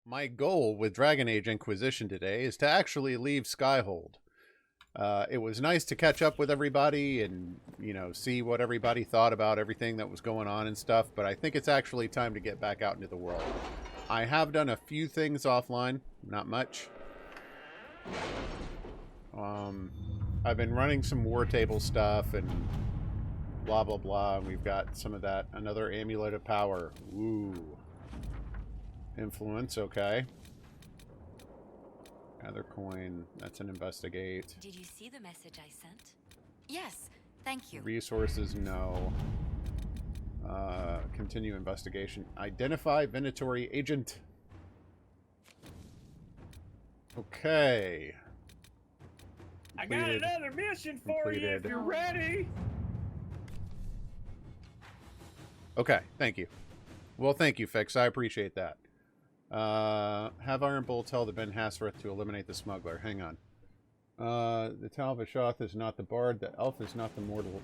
My goal with Dragon Age Inquisition today is to actually leave Skyhold. It was nice to catch up with everybody and, see what everybody thought about everything that was going on and stuff, but I think it's actually time to get back out into the world. I have done a few things offline, not much. I've been running some war table stuff and blah, blah, blah, and we've got some of that. Another Amulet of Power. Ooh. Influence, okay. Gather coin. That's an investigate. Did you see the message I sent? Yes, thank you. Resources, no. Continue investigation. Identify Venatory Agent. Okay. I got another mission for you if you're ready. Okay, thank you. Well, thank you, Fix. I appreciate that. Have Iron Bull tell the Ben Hassereth to eliminate the smuggler. Hang on. The Tal Vashoth is not the bard. The elf is not the mortal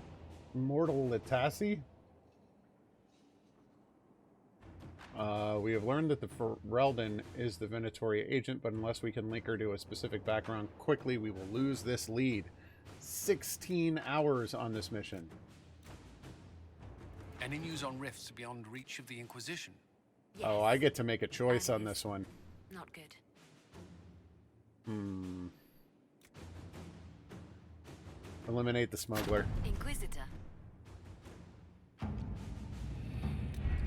Latassi. We have learned that the Ferelden is the Venatory agent, but unless we can link her to a specific background quickly, we will lose this lead. 16 hours on this mission. Any news on rifts beyond reach of the Inquisition? Yes. Oh, I get to make a choice on this one. Not good. Eliminate the smuggler. Inquisitor.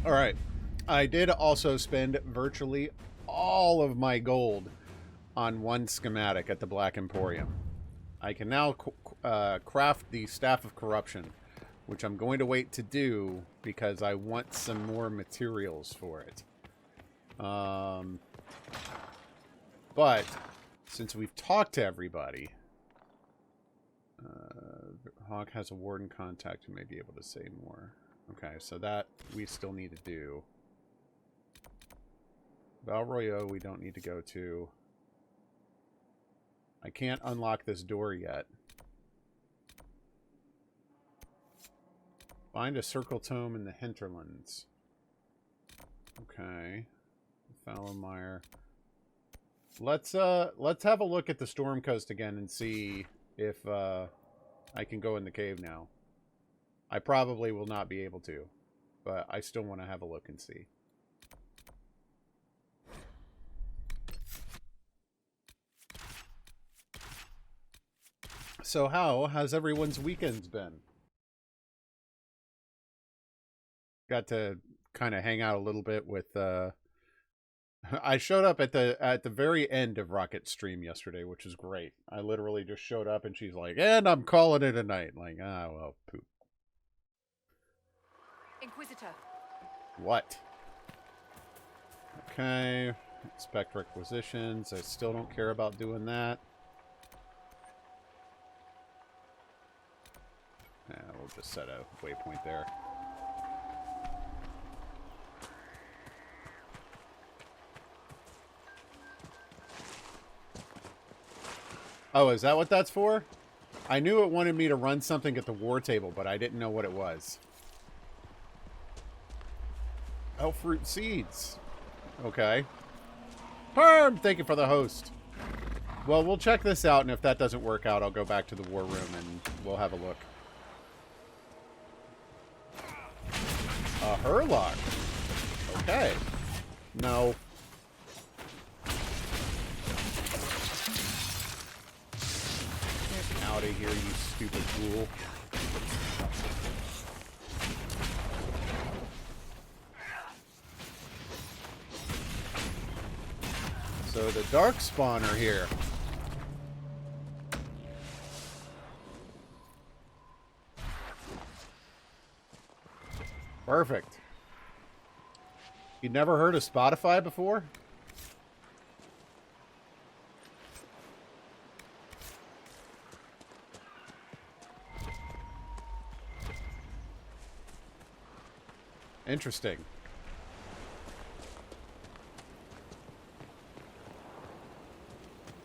Alright. I did also spend virtually all of my gold on one schematic at the Black Emporium. I can now craft the Staff of Corruption, which I'm going to wait to do because I want some more materials for it. But since we've talked to everybody, Hawk has a warden contact who may be able to say more. Okay, so that we still need to do. Val Royaux we don't need to go to. I can't unlock this door yet. Find a circle tome in the hinterlands. Okay. Fallowmire. Let's have a look at the Storm Coast again and see if I can go in the cave now. I probably will not be able to, but I still want to have a look and see. So how has everyone's weekends been? Got to kind of hang out a little bit with I showed up at the very end of Rocket's stream yesterday, which is great. I literally just showed up and she's like, and I'm calling it a night. Like, ah, well, poop. Inquisitor. What? Okay. Inspect requisitions. I still don't care about doing that. Yeah, we'll just set a waypoint there. Oh, is that what that's for? I knew it wanted me to run something at the war table, but I didn't know what it was. Elfroot seeds. Okay. Herm, thank you for the host. Well, we'll check this out, and if that doesn't work out, I'll go back to the war room and we'll have a look. A Hurlock. Okay. No. Get out of here, you stupid fool. So the Darkspawn are here. Perfect. You'd never heard of Spotify before? Interesting.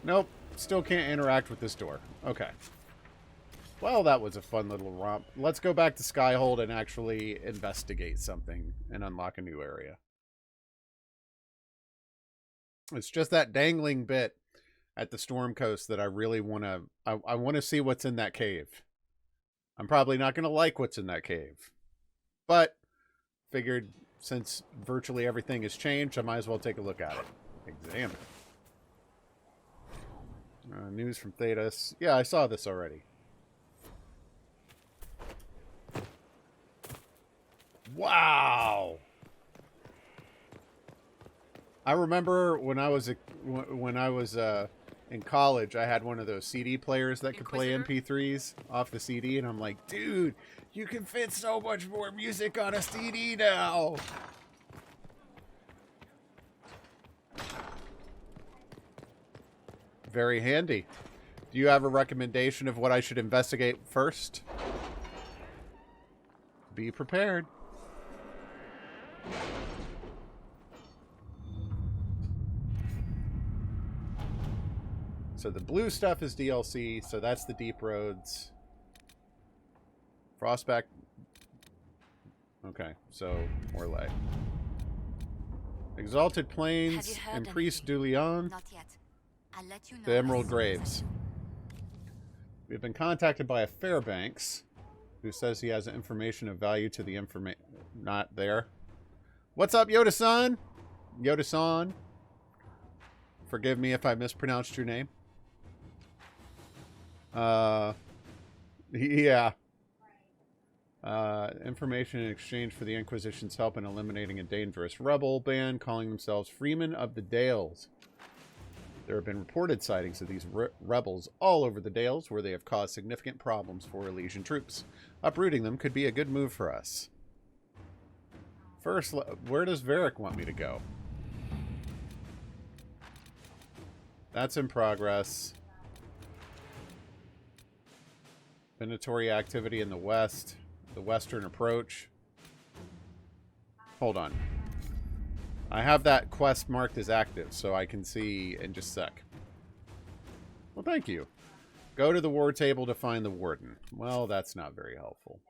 Nope. Still can't interact with this door. Okay. Well, that was a fun little romp. Let's go back to Skyhold and actually investigate something and unlock a new area. It's just that dangling bit at the storm coast that I really want to... I want to see what's in that cave. I'm probably not going to like what's in that cave. But figured since virtually everything has changed, I might as well take a look at it. Examine. News from Thetis. Yeah, I saw this already. Wow! I remember when I was in college, I had one of those CD players that could play MP3s off the CD, and I'm like, dude, you can fit so much more music on a CD now. Very handy. Do you have a recommendation of what I should investigate first? Be prepared. So the blue stuff is DLC, so that's the deep roads. Frostback. Okay, so Orlais. Exalted Plains and Priest Dulion. Not yet. I'll let you know The Emerald as soon as I Graves. do. We've been contacted by a Fairbanks who says he has information of value to the information. Not there. What's up, Yoda-san? Yoda-san. Forgive me if I mispronounced your name. Yeah. Information in exchange for the Inquisition's help in eliminating a dangerous rebel band calling themselves Freemen of the Dales. There have been reported sightings of these rebels all over the Dales, where they have caused significant problems for Elysian troops. Uprooting them could be a good move for us. First, where does Varric want me to go? That's in progress. Venatory activity in the west. The western approach. Hold on. I have that quest marked as active, so I can see in just a sec. Well, thank you. Go to the war table to find the warden. Well, that's not very helpful.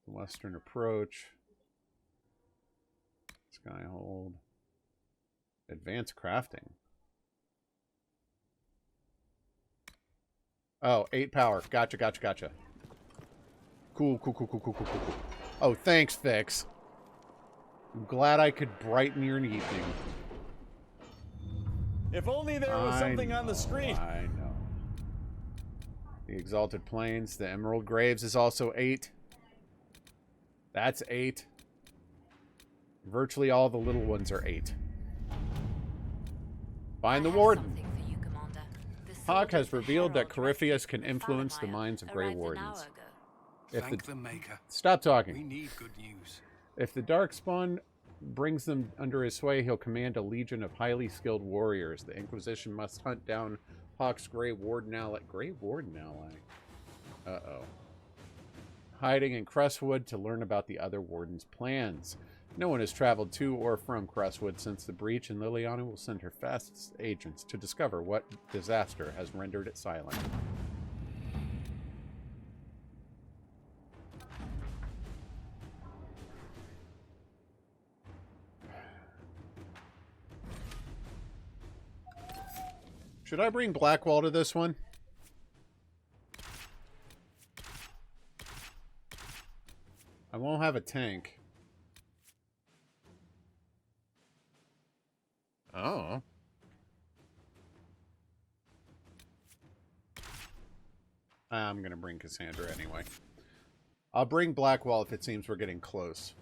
Western approach. Skyhold. Advanced crafting. Oh, 8 power. Gotcha, gotcha, gotcha. Cool. Oh, thanks, Fix. I'm glad I could brighten your evening. If only there was something on the screen. I know. The Exalted Plains. The Emerald Graves is also 8. That's 8. Virtually all the little ones are 8. Find the warden. Something for you, Commander. The Hawk has soldiers revealed that Herald Corypheus can rescued influence the Faramire minds of Grey arrived an Wardens. hour ago. Thank the Maker. Stop We talking. need good news. If the Darkspawn brings them under his sway, he'll command a legion of highly skilled warriors. The Inquisition must hunt down Hawk's Grey Warden ally. Grey Warden ally? Uh-oh. Hiding in Crestwood to learn about the other Warden's plans. No one has traveled to or from Crestwood since the breach, and Liliana will send her fastest agents to discover what disaster has rendered it silent. Should I bring Blackwall to this one? I won't have a tank. Oh. I'm going to bring Cassandra anyway. I'll bring Blackwall if it seems we're getting close.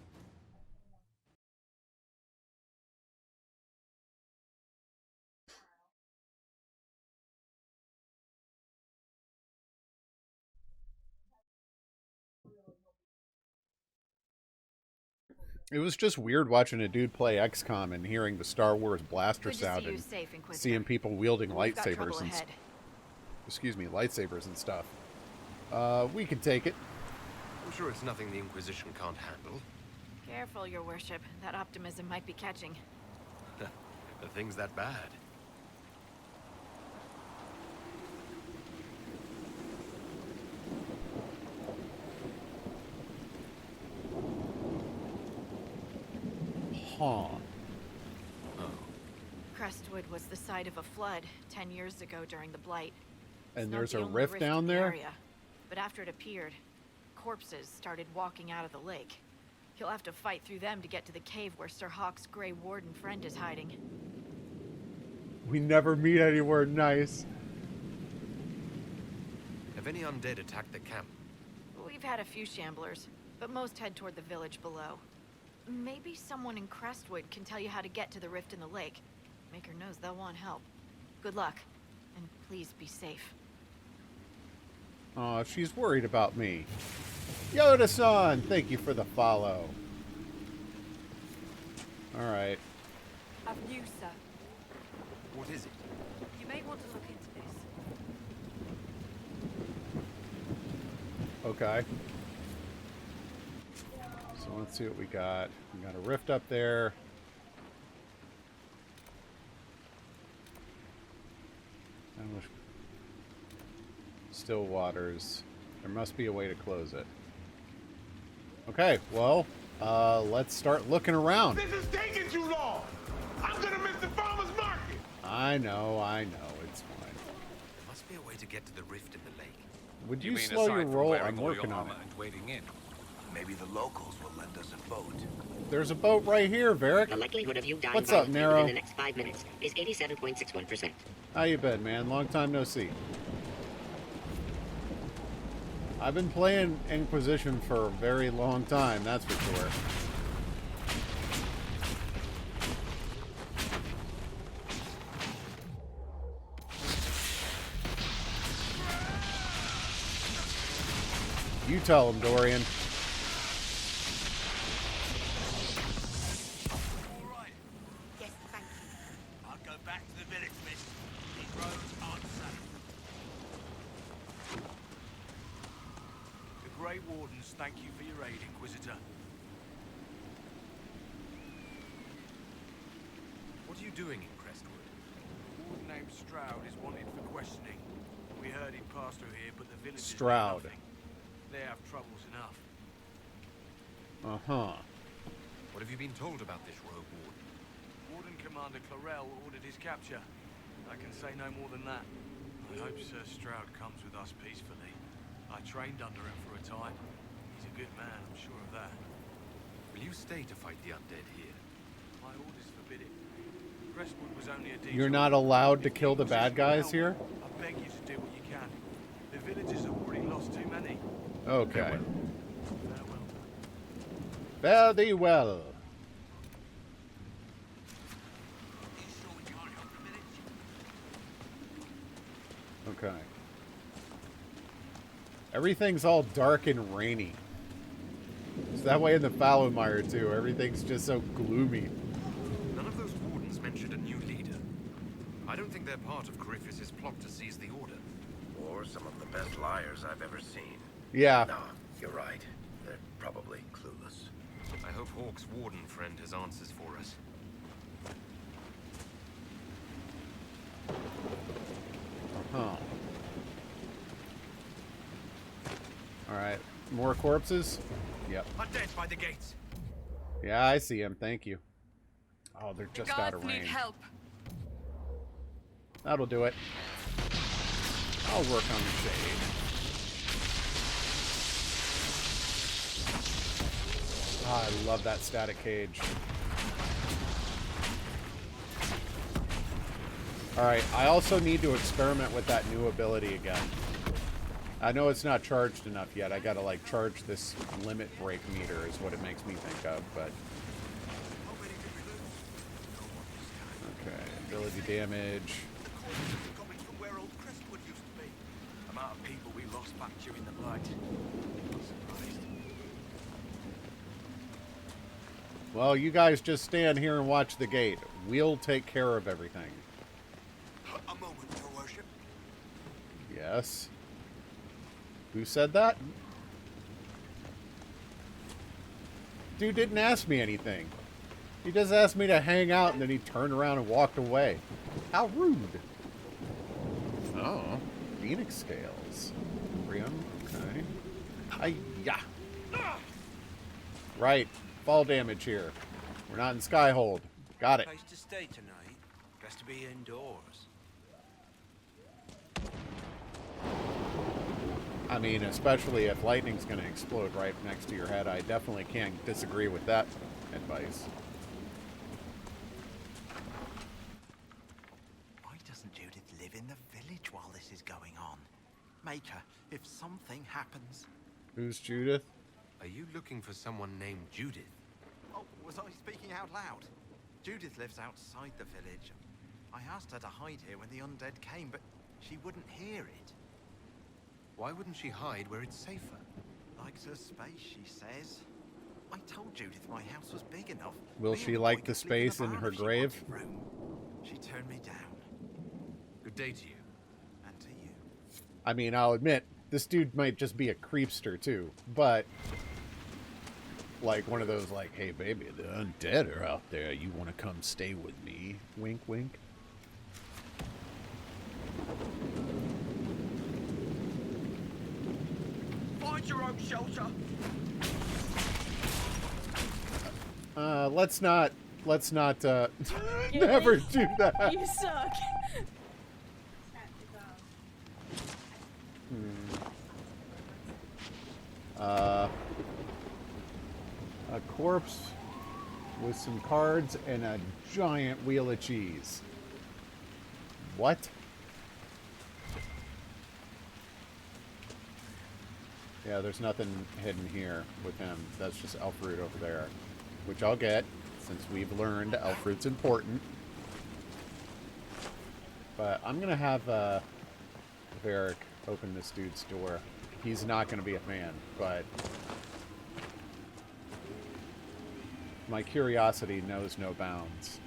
It was just weird watching a dude play XCOM and hearing the Star Wars blaster sound and seeing people wielding lightsabers and lightsabers and stuff. We can take it. I'm sure it's nothing the Inquisition can't handle. Careful, your worship. That optimism might be catching. Are things that bad? Huh. Crestwood was the site of a flood 10 years ago during the Blight. And It's not there's the a only rift down in the there? area, but after it appeared, corpses started walking out of the lake. You'll have to fight through them to get to the cave where Sir Hawk's Grey Warden friend is hiding. We never meet anywhere nice. Have any undead attacked the camp? We've had a few shamblers, but most head toward the village below. Maybe someone in Crestwood can tell you how to get to the rift in the lake. Maker knows they'll want help. Good luck, and please be safe. Oh, she's worried about me. Yoda-san, thank you for the follow. Alright. I've news, sir. What is it? You may want to look into this. Okay. So let's see what we got. We got a rift up there. Still waters. There must be a way to close it. Okay, well, let's start looking around. This is taking too long. I'm gonna miss the farmer's market. I know, it's fine. There must be a way to get to the rift in the lake. Would you mean slow aside your from roll? wearing I'm all working your on it. armor and wading in? Maybe the locals will lend us a boat. There's a boat right here, Varric. The likelihood of you dying What's up, violently Nero? within the next 5 minutes is 87.61%. How you been, man? Long time no see. I've been playing Inquisition for a very long time, that's for sure. You tell him, Dorian. All right. Yes, thank you. I'll go back to the village, miss. These roads aren't safe. The Grey Wardens thank you for your aid, Inquisitor. What are you doing in Crestwood? A warden named Stroud is wanted for questioning. We heard he'd passed through here, but the villagers know Stroud. nothing. They have troubles enough. Uh-huh. What have you been told about this rogue warden? Warden Commander Clarell ordered his capture. I can say no more than that. I hope Sir Stroud comes with us peacefully. I trained under him for a time. He's a good man, I'm sure of that. Will you stay to fight the undead here? My orders forbid it. Crestwood was only a detour. You're not allowed to If kill the bad guys here? I beg you to do what you can. The villagers have already lost too many. Okay. Farewell. Fare thee well. Are you sure we can't help the village? Okay. Everything's all dark and rainy. It's that way in the Fallowmire, too. Everything's just so gloomy. None of those wardens mentioned a new leader. I don't think they're part of Corypheus's plot to seize the Order. Or some of the best liars I've ever seen. Yeah. No, you're right. They're probably clueless. I hope Hawk's warden friend has answers for us. Huh. Alright. More corpses? Yep. Undead by the gates! Yeah, I see him. Thank you. Oh, they're just out of Guards need range. help. That'll do it. I'll work on the shade. Ah, I love that static cage. Alright, I also need to experiment with that new ability again. I know it's not charged enough yet. I gotta, like, charge this limit break meter is what it makes me think of, but... Okay, ability damage. Coming from where old Crestwood used to be. Amount of people we lost back during the Blight. Not surprised. Well, you guys just stand here and watch the gate. We'll take care of everything. A moment, your worship. Yes. Who said that? Dude didn't ask me anything. He just asked me to hang out and then he turned around and walked away. How rude. Oh. Phoenix scales. Priam. Okay. Hi-ya. Right. Fall damage here. We're not in Skyhold. Got it. Place to stay tonight. Best to be indoors. I mean, especially if lightning's going to explode right next to your head, I definitely can't disagree with that advice. Why doesn't Judith live in the village while this is going on? Make her, if something happens. Who's Judith? Are you looking for someone named Judith? Oh, was I speaking out loud? Judith lives outside the village. I asked her to hide here when the undead came, but she wouldn't hear it. Why wouldn't she hide where it's safer? Likes her space, she says. I told Judith my house was big enough. Will Me she and the like boy the could sleep in space in barn her if she grave? wanted room. She turned me down. Good day to you. And to you. I mean, I'll admit, this dude might just be a creepster, too. But, like, one of those, like, hey, baby, the undead are out there. You want to come stay with me? Wink, wink. Find your own shelter. Let's not, never do that. You suck. A corpse with some cards and a giant wheel of cheese. What? Yeah, there's nothing hidden here with him. That's just elf fruit over there, which I'll get since we've learned elf fruit's important. But I'm gonna have Varric open this dude's door. He's not gonna be a fan, but my curiosity knows no bounds.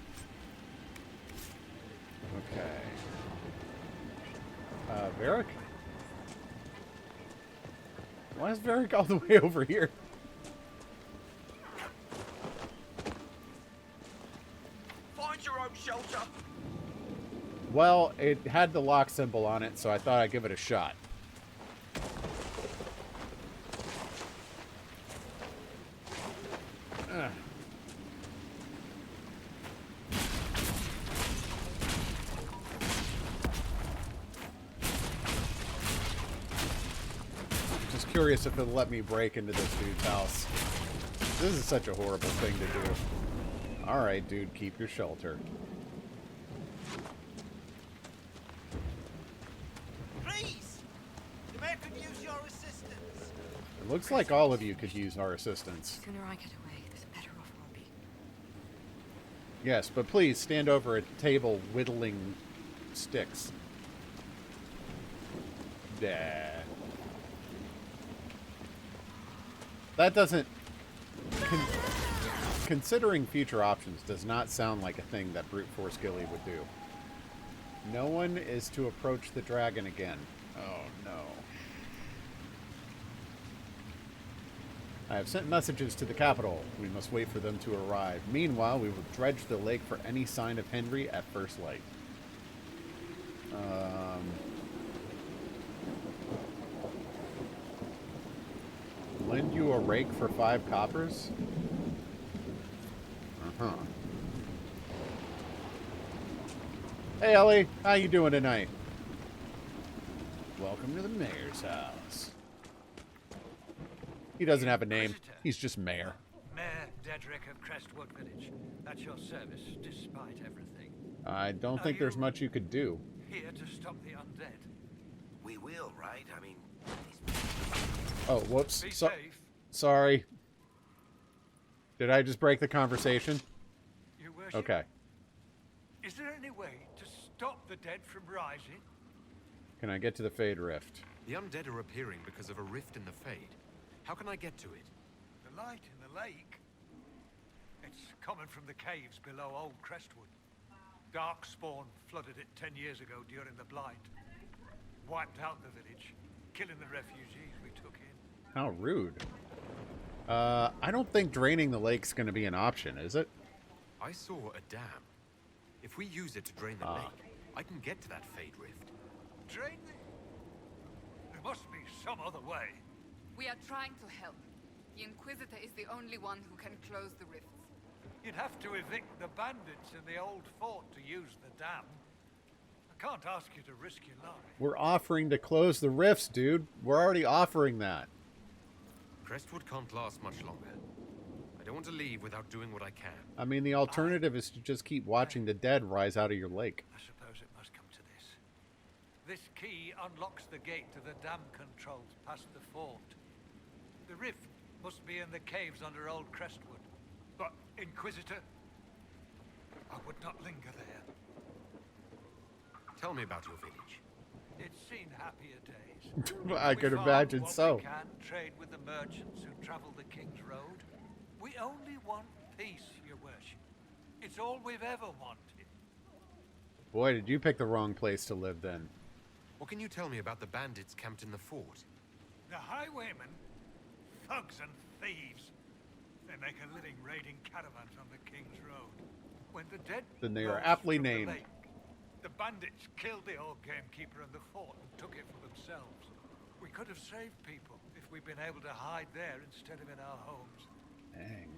Okay. Varric? Why is Varric all the way over here? Find your own shelter. Well, it had the lock symbol on it, so I thought I'd give it a shot. Ugh. Just curious if it'll let me break into this dude's house. This is such a horrible thing to do. Alright, dude, keep your shelter. Please! The man could use your assistance. It looks like all of you could use our assistance. The sooner I get away, the better off I'll be. Yes, but please stand over a table whittling sticks. Yeah. That doesn't... Considering future options does not sound like a thing that Brute Force Gilly would do. No one is to approach the dragon again. Oh, no. I have sent messages to the capital. We must wait for them to arrive. Meanwhile, we will dredge the lake for any sign of Henry at first light. Lend you a rake for 5 coppers? Uh-huh. Hey, Ellie. How you doing tonight? Welcome to the mayor's house. He doesn't have a name. He's just mayor. Mayor Dedrick of Crestwood Village. At your service, despite everything. I don't think there's much you could do. Here to stop the undead. We will, right? I mean... Oh, whoops. Be safe. Sorry. Did I just break the conversation? Your worship. Okay. Is there any way to stop the dead from rising? Can I get to the Fade Rift? The undead are appearing because of a rift in the Fade. How can I get to it? The light in the lake. It's coming from the caves below Old Crestwood. Darkspawn flooded it 10 years ago during the Blight. Wiped out the village, killing the refugees we took in. How rude. I don't think draining the lake's going to be an option, is it? I saw a dam. If we use it to drain the lake, I can get to that Fade Rift. Drain the... There must be some other way. We are trying to help. The Inquisitor is the only one who can close the rifts. You'd have to evict the bandits in the old fort to use the dam. I can't ask you to risk your life. We're offering to close the rifts, dude. We're already offering that. Crestwood can't last much longer. I don't want to leave without doing what I can. I mean, the alternative is to just keep watching the dead rise out of your lake. I suppose it must come to this. This key unlocks the gate to the dam controls past the fort. The rift must be in the caves under Old Crestwood. But, Inquisitor, I would not linger there. Tell me about your village. It's seen happier days. I could imagine so. We can trade with the merchants who travel the King's Road. We only want peace, Your Worship. It's all we've ever wanted. Boy, did you pick the wrong place to live then. What can you tell me about the bandits camped in the fort? The highwaymen, thugs and thieves. They make a living raiding caravans on the King's Road. When the dead Then they are rose aptly from the named. lake, the bandits killed the old gamekeeper in the fort and took it for themselves. We could have saved people if we'd been able to hide there instead of in our homes. Dang.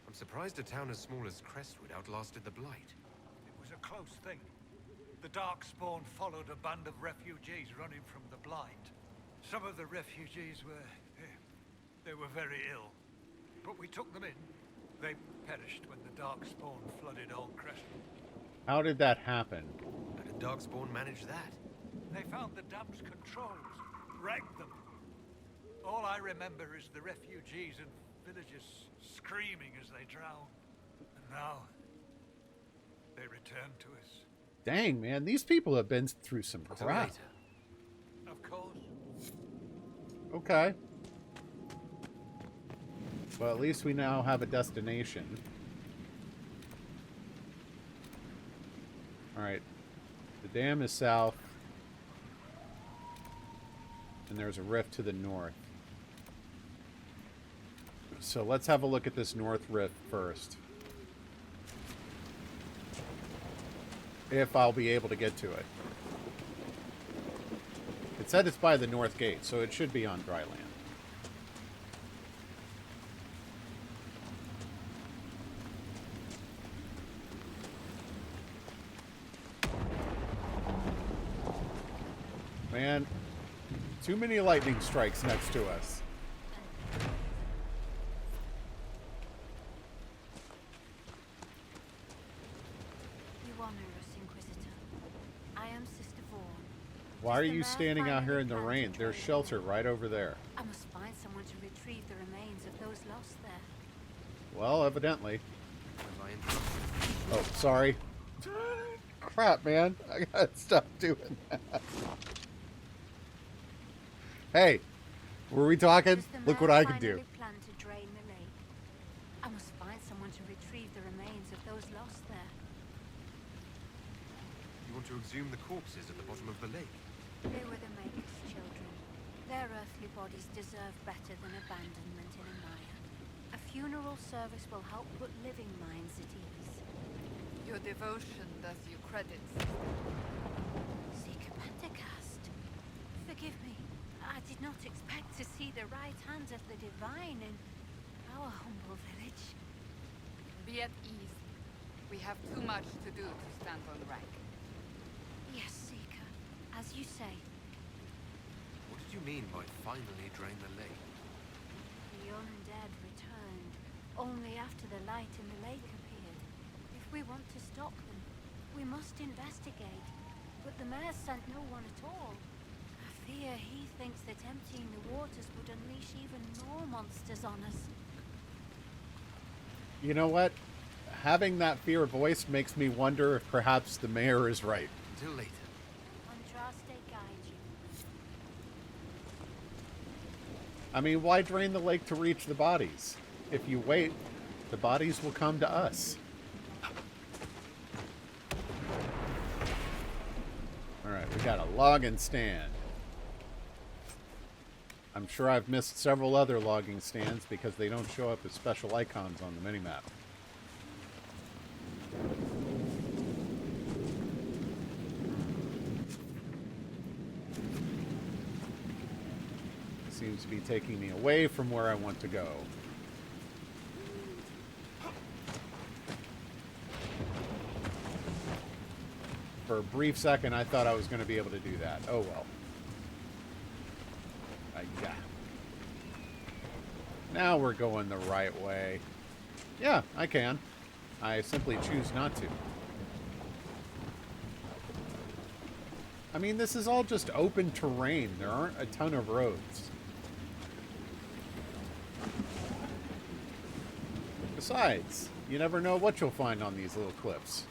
I'm surprised a town as small as Crestwood outlasted the Blight. It was a close thing. The Darkspawn followed a band of refugees running from the Blight. Some of the refugees were... they were very ill. But we took them in. They perished when the Darkspawn flooded Old Crestwood. How did that happen? How did Darkspawn manage that? They found the dam's controls, wrecked them. All I remember is the refugees and villagers screaming as they drowned. And now, they return to us. Dang, man, these people have been through some crap. Of course. Okay. Well, at least we now have a destination. Alright. The dam is south. And there's a rift to the north. So let's have a look at this north rift first. If I'll be able to get to it. It said it's by the north gate, so it should be on dry land. Man, too many lightning strikes next to us. You honor us, Inquisitor. I am Sister Vaughn. Why are you standing out here in the rain? There's shelter right over there. I must find someone to retrieve the remains of those lost there. Well, evidently. Oh, sorry. Crap, man. I gotta stop doing that. Hey, were we talking? Look what I can do. Plan to drain the lake. I must find someone to retrieve the remains of those lost there. You want to exhume the corpses at the bottom of the lake? They were the Maker's children. Their earthly bodies deserve better than abandonment in a mire. A funeral service will help put living minds at ease. Your devotion does you credit. Seeker Pentacast. Forgive me. I did not expect to see the right hand of the divine in our humble village. Be at ease. We have too much to do to stand on rank. Yes, Seeker. As you say. What did you mean by finally drain the lake? The undead returned, only after the light in the lake appeared. If we want to stop them, we must investigate. But the mayor sent no one at all. I fear he thinks that emptying the waters would unleash even more monsters on us. You know what? Having that fear voice makes me wonder if perhaps the mayor is right. Until later. Andraste guide you. I mean, why drain the lake to reach the bodies? If you wait, the bodies will come to us. Alright, we got a logging stand. I'm sure I've missed several other logging stands because they don't show up as special icons on the minimap. Seems to be taking me away from where I want to go. For a brief second, I thought I was going to be able to do that. Oh, well. Yeah. Now we're going the right way. Yeah, I can. I simply choose not to. I mean, this is all just open terrain. There aren't a ton of roads. Besides, you never know what you'll find on these little cliffs.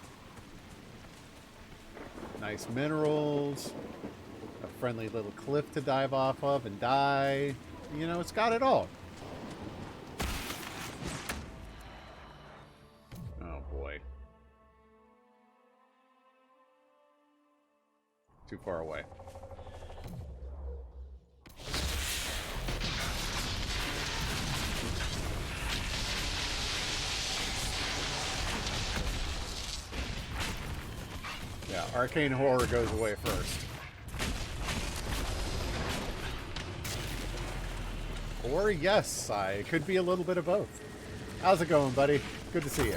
Nice minerals, a friendly little cliff to dive off of and die. You know, it's got it all. Oh boy. Too far away. Yeah, arcane horror goes away first. Or yes, I could be a little bit of both. How's it going, buddy? Good to see you.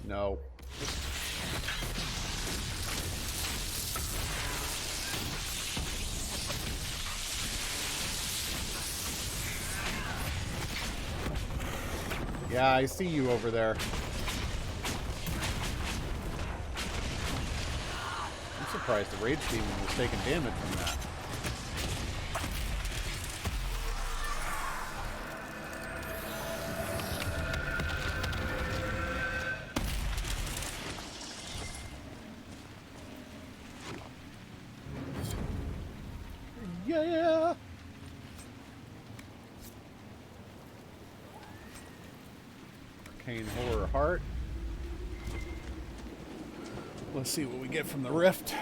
No. Yeah, I see you over there. I'm surprised the rage demon was taking damage from that. Yeah! Arcane horror heart. Let's see what we get from the rift.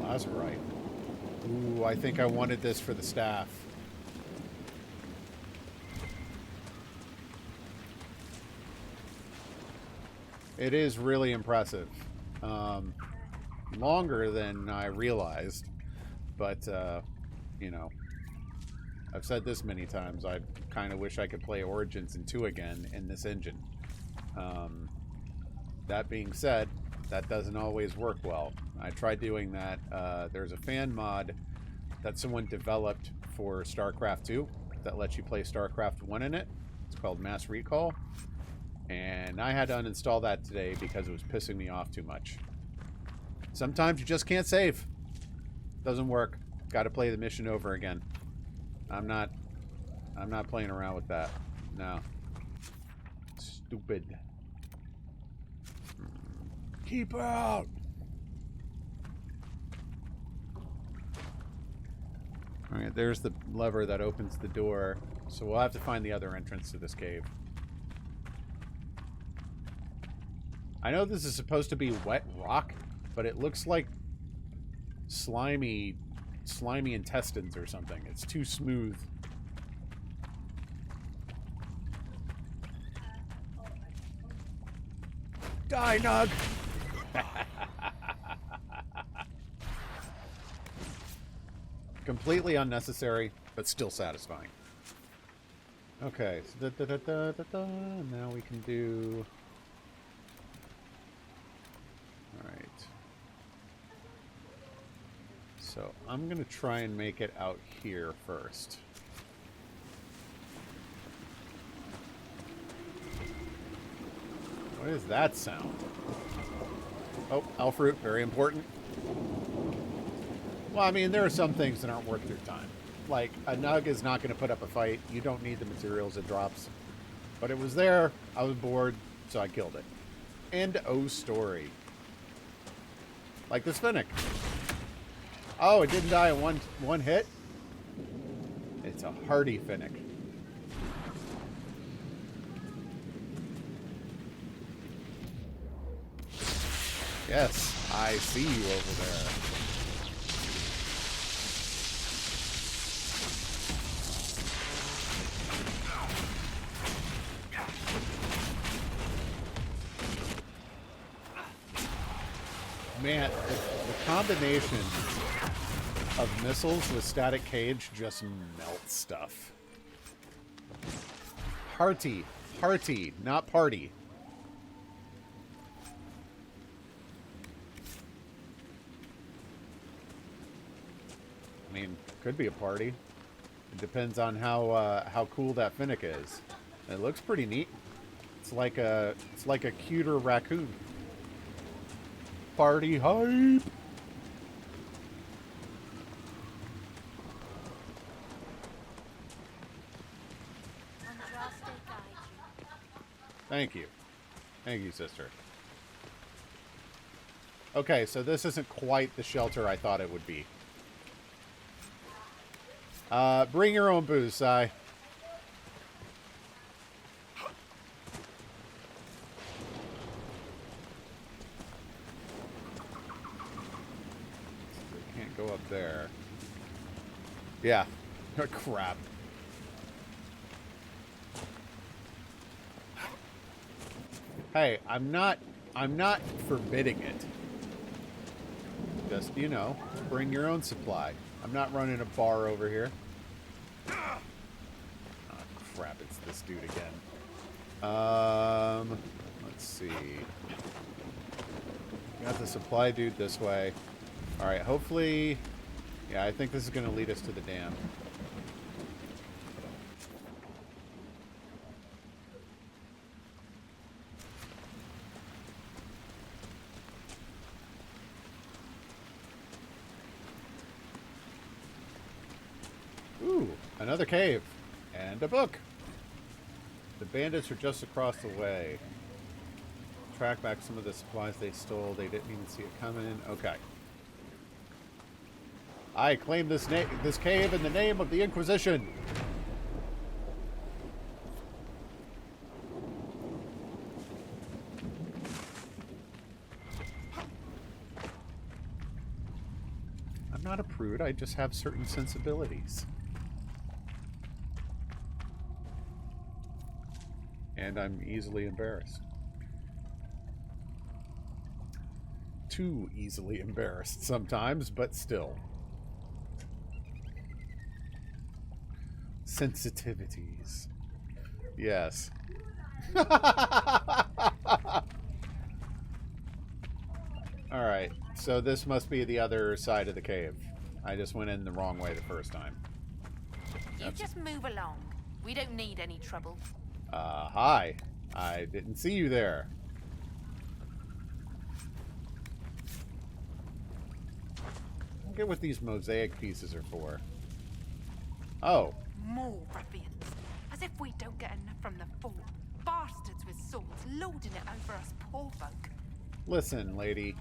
Lazarite. Ooh, I think I wanted this for the staff. It is really impressive. Longer than I realized, but you know, I've said this many times. I kind of wish I could play Origins in 2 again in this engine. That being said, that doesn't always work well. I tried doing that. There's a fan mod that someone developed for StarCraft 2 that lets you play StarCraft 1 in it. It's called Mass Recall. And I had to uninstall that today because it was pissing me off too much. Sometimes you just can't save. Doesn't work. Got to play the mission over again. I'm not playing around with that. No. Stupid. Keep out. All right, there's the lever that opens the door. So we'll have to find the other entrance to this cave. I know this is supposed to be wet rock, but it looks like slimy intestines or something. It's too smooth. Die, Nug! Completely unnecessary, but still satisfying. Okay, so now we can do... Alright. So I'm going to try and make it out here first. What is that sound? Oh, elf root, very important. Well, I mean, there are some things that aren't worth your time. Like, a Nug is not going to put up a fight. You don't need the materials it drops. But it was there, I was bored, so I killed it. End of story. Like this Finnick. Oh, it didn't die in one hit? It's a hardy Finnick. Yes, I see you over there. Man, the combination of missiles with static cage just melts stuff. Hearty. Hearty, not party. I mean, could be a party. It depends on how cool that Finnick is. It looks pretty neat. It's like a cuter raccoon. Party hype. Thank you. Thank you, sister. Okay, so this isn't quite the shelter I thought it would be. Bring your own booze, Si. Can't go up there. Yeah. Crap. Hey, I'm not forbidding it. Just, you know, bring your own supply. I'm not running a bar over here. Oh, crap, it's this dude again. Let's see. Got the supply dude this way. Alright, hopefully... Yeah, I think this is going to lead us to the dam. Ooh, another cave. And a book. The bandits are just across the way. Track back some of the supplies they stole. They didn't even see it coming. Okay. I claim this cave in the name of the Inquisition. I'm not a prude. I just have certain sensibilities. And I'm easily embarrassed. Too easily embarrassed sometimes, but still. Sensitivities. Yes. Alright, so this must be the other side of the cave. I just went in the wrong way the first time. You just move along. We don't need any trouble. Hi. I didn't see you there. I get what these mosaic pieces are for. Oh. More ruffians. As if we don't get enough from the fort. Bastards with swords loading it over us poor folk. Listen, lady.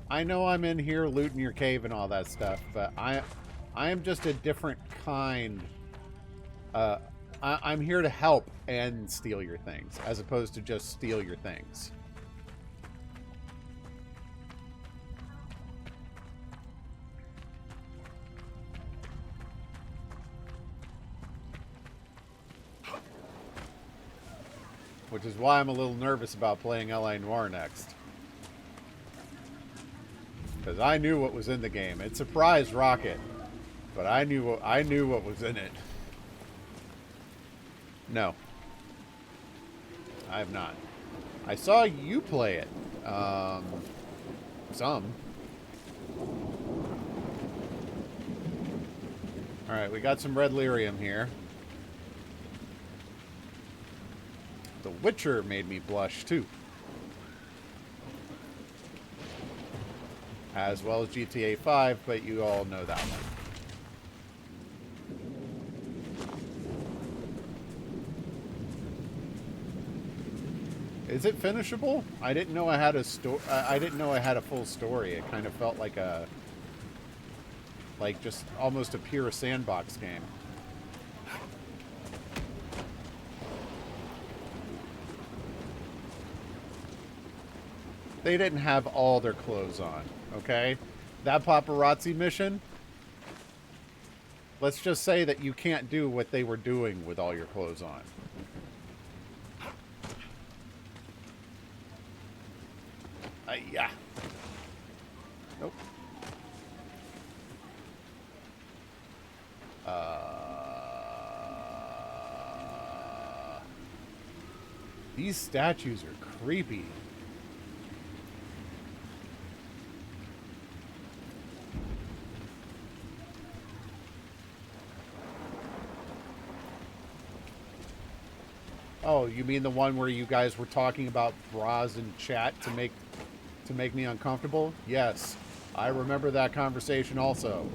I know I'm in here looting your cave and all that stuff, but I am just a different kind. I'm here to help and steal your things, as opposed to just steal your things. Which is why I'm a little nervous about playing L.A. Noire next. Because I knew what was in the game. It surprised Rocket, but I knew what was in it. No. I have not. I saw you play it. Some. Alright, we got some red lyrium here. The Witcher made me blush, too. As well as GTA 5, but you all know that one. Is it finishable? I didn't know I had a I didn't know I had a full story. It kind of felt like just almost a pure sandbox game. They didn't have all their clothes on, okay? That paparazzi mission, let's just say that you can't do what they were doing with all your clothes on. Yeah. Nope. These statues are creepy. Oh, you mean the one where you guys were talking about bras in chat to make me uncomfortable? Yes, I remember that conversation also.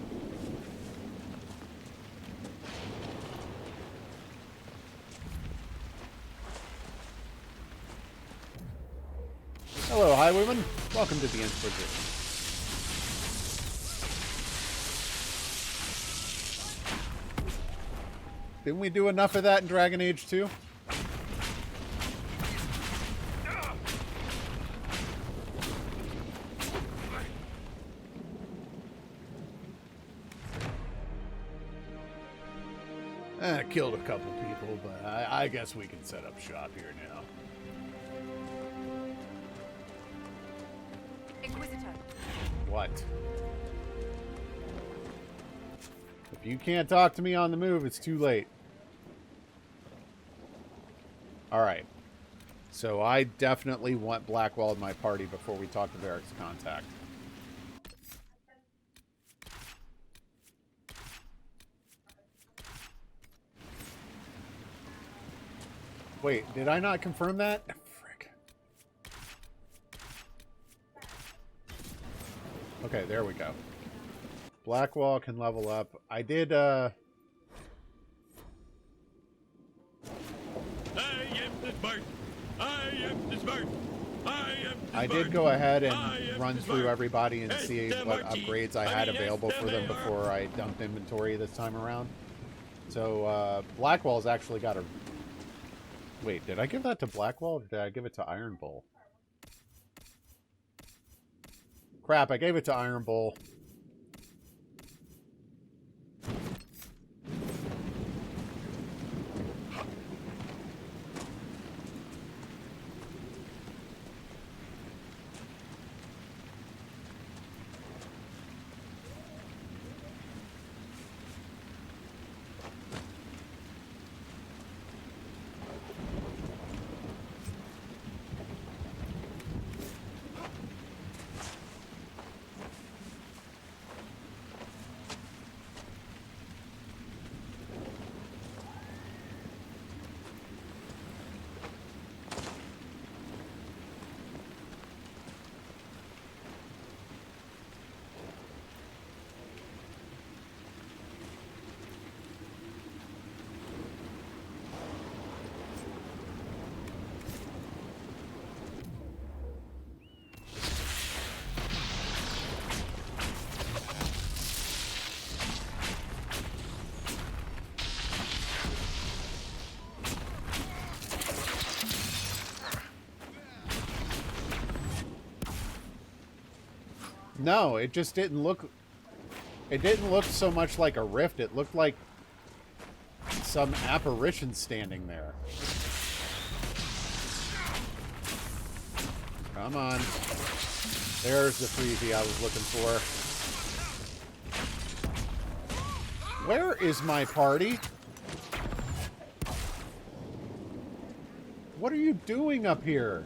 Hello, Highwayman. Welcome to the Inquisition. Didn't we do enough of that in Dragon Age 2? Killed a couple people, but I guess we can set up shop here now. Inquisitor. What? If you can't talk to me on the move, it's too late. Alright. So I definitely want Blackwall in my party before we talk to Barracks Contact. Wait, did I not confirm that? Frick. Okay, there we go. Blackwall can level up. I did, I did go ahead and run through everybody and see what upgrades I had available for them before I dumped inventory this time around. So, Blackwall's actually got a... Wait, did I give that to Blackwall or did I give it to Iron Bull? Crap, I gave it to Iron Bull. No, it just didn't look... It didn't look so much like a rift. It looked like some apparition standing there. Come on. There's the freebie I was looking for. Where is my party? What are you doing up here?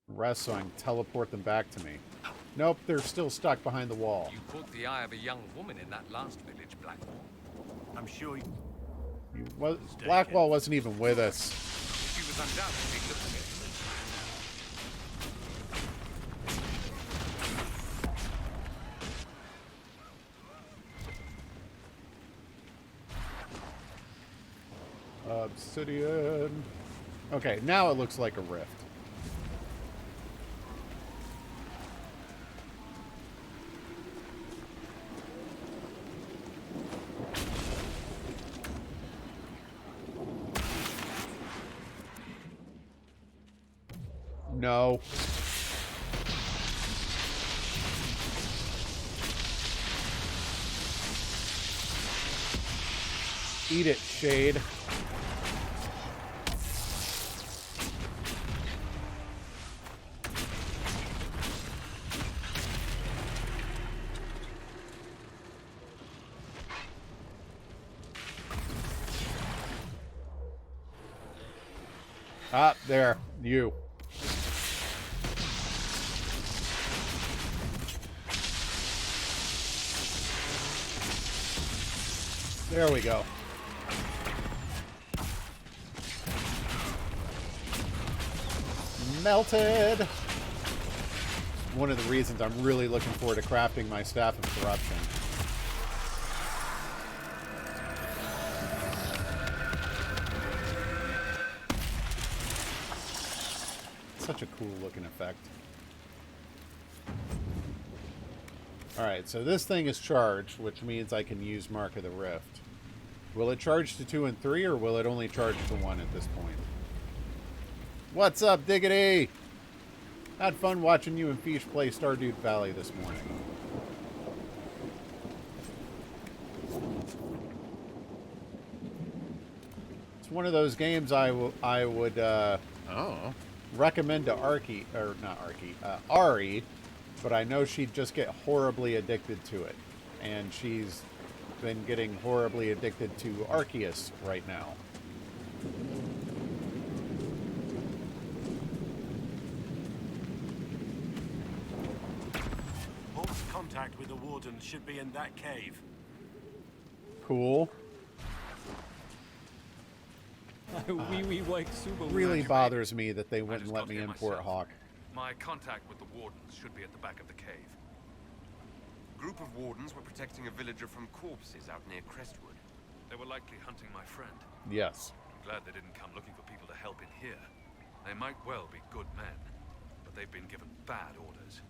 Rest so I can teleport them back to me. Nope, they're still stuck behind the wall. You caught the eye of a young woman in that last village, Blackwall. I'm sure Blackwall wasn't even with us. She was undoubtedly looking at me. Obsidian. Okay, now it looks like a rift. No. Eat it, Shade. Ah, there. You. There we go. Melted! One of the reasons I'm really looking forward to crafting my Staff of Corruption. Such a cool looking effect. Alright, so this thing is charged, which means I can use Mark of the Rift. Will it charge to 2 and 3, or will it only charge to 1 at this point? What's up, Diggity? Had fun watching you and Fish play Stardew Valley this morning. It's one of those games I would recommend to Ari, but I know she'd just get horribly addicted to it. And she's been getting horribly addicted to Arceus right now. Holt's contact with the Warden should be in that cave. Cool. Really bothers me that they wouldn't let me import Hawk. My contact with the Wardens should be at the back of the cave. A group of Wardens were protecting a villager from corpses out near Crestwood. They were likely hunting my friend. Yes. I'm glad they didn't come looking for people to help in here. They might well be good men, but they've been given bad orders.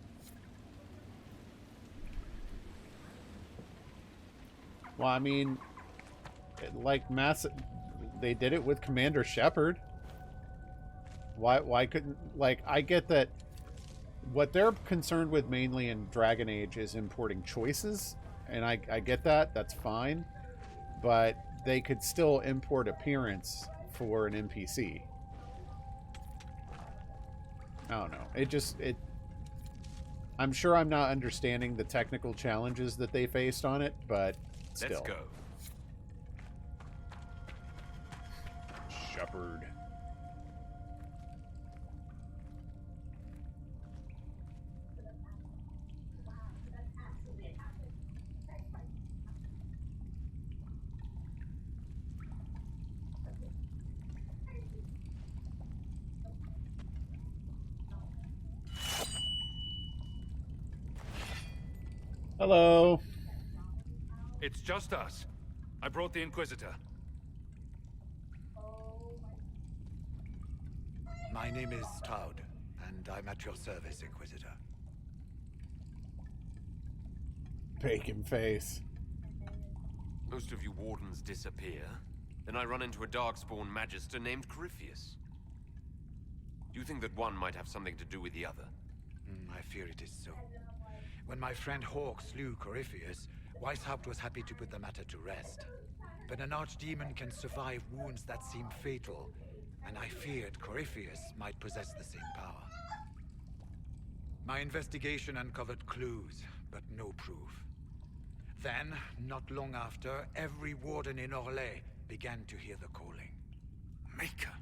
Well, I mean, they did it with Commander Shepard. Why couldn't, like, I get that what they're concerned with mainly in Dragon Age is importing choices, and I get that, that's fine, but they could still import appearance for an NPC. I don't know. I'm sure I'm not understanding the technical challenges that they faced on it, but still. Let's go. Shepard. Hello. It's just us. I brought the Inquisitor. My name is Todd, and I'm at your service, Inquisitor. Bacon face. Most of you Wardens disappear. Then I run into a Darkspawn Magister named Corypheus. Do you think that one might have something to do with the other? I fear it is so. When my friend Hawk slew Corypheus, Weishaupt was happy to put the matter to rest. But an archdemon can survive wounds that seem fatal, and I feared Corypheus might possess the same power. My investigation uncovered clues, but no proof. Then, not long after, every warden in Orlais began to hear the calling. Maker,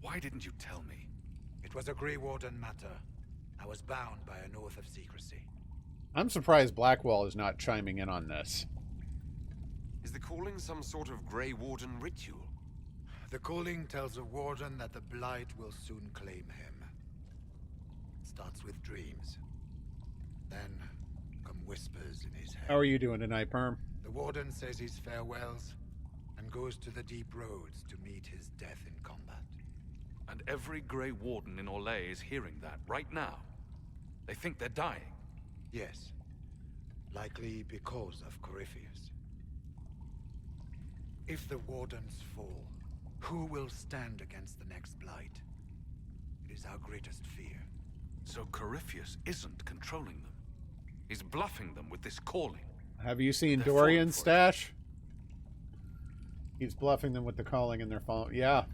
why didn't you tell me? It was a Grey Warden matter. I was bound by an oath of secrecy. I'm surprised Blackwall is not chiming in on this. Is the calling some sort of Grey Warden ritual? The calling tells a warden that the Blight will soon claim him. Starts with dreams. Then come whispers in his head. How are you doing tonight, Perm? The warden says his farewells and goes to the deep roads to meet his death in combat. And every Grey Warden in Orlais is hearing that right now. They think they're dying. Yes. Likely because of Corypheus. If the Wardens fall, who will stand against the next Blight? It is our greatest fear. So Corypheus isn't controlling them. He's bluffing them with this calling. Have you seen Dorian's stash? He's bluffing them with the calling and they're falling. Yeah.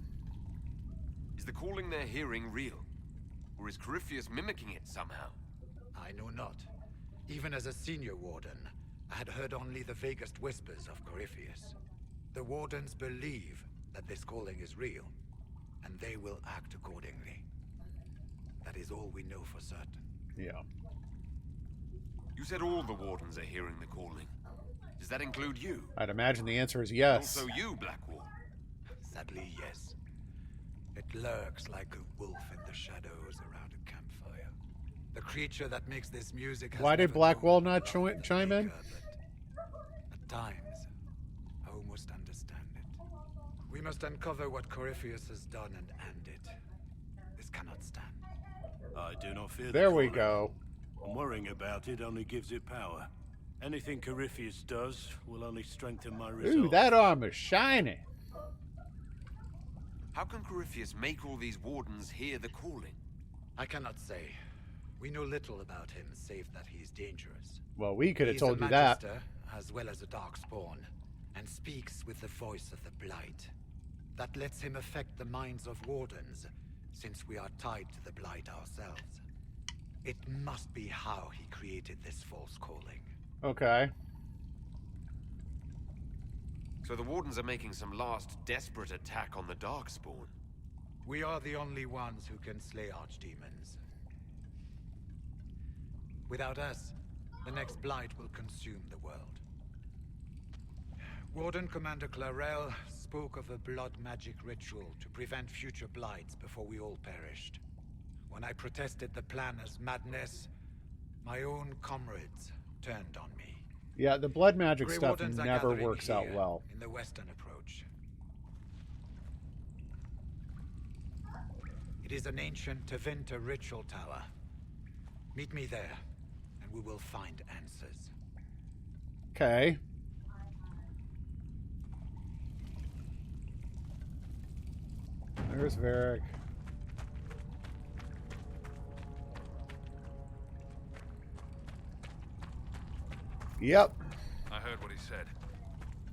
Is the calling they're hearing real? Or is Corypheus mimicking it somehow? I know not. Even as a senior warden, I had heard only the vaguest whispers of Corypheus. The wardens believe that this calling is real. and they will act accordingly. That is all we know for certain. Yeah. You said all the wardens are hearing the calling. Does that include you? I'd imagine the answer is yes. Also you, Blackwall. Sadly, yes. It lurks like a wolf in the shadows around a campfire. The creature that makes this music has Why did never Blackwall known not love chime in? maker, but at times, I almost understand it. We must uncover what Corypheus has done and end it. This cannot stand. I do not fear There the we calling. go. And worrying about it only gives it power. Anything Corypheus does will only strengthen my resolve. Ooh, that armor's shiny. How can Corypheus make all these wardens hear the calling? I cannot say. We know little about him, save that he's dangerous. Well, we could have He's told a you that. Magister, as well as a Darkspawn, and speaks with the voice of the Blight. That lets him affect the minds of wardens, since we are tied to the Blight ourselves. It must be how he created this false calling. Okay. So the wardens are making some last desperate attack on the Darkspawn. We are the only ones who can slay archdemons. Without us, the next Blight will consume the world. Warden Commander Clarel spoke of a blood magic ritual to prevent future Blights before we all perished. When I protested the plan as madness, my own comrades turned on me. Yeah, the blood magic Grey stuff Wardens are never gathering works out here, well. in the western approach. It is an ancient Tevinter ritual tower. Meet me there, and we will find answers. Okay. There's Varric. Yep. I heard what he said.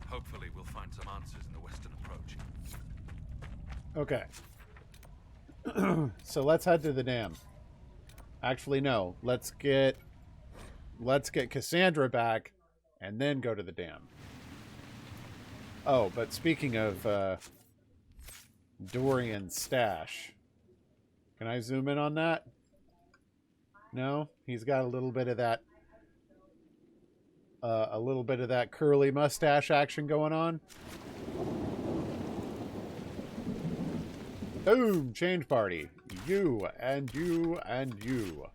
Hopefully we'll find some answers in the western approach. Okay. So let's head to the dam. Actually, no. Let's get Cassandra back and then go to the dam. Oh, but speaking of Dorian's stash, can I zoom in on that? No? He's got a little bit of that curly mustache action going on. Boom! Change party. You and you and you.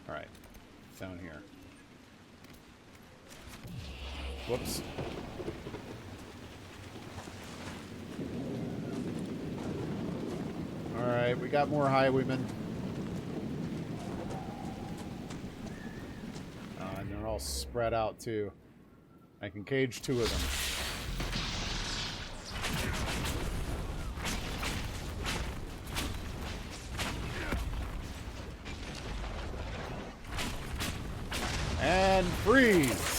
Alright. Down here. Whoops. Alright, we got more highwaymen. And they're all spread out too. I can cage 2 of them. And freeze!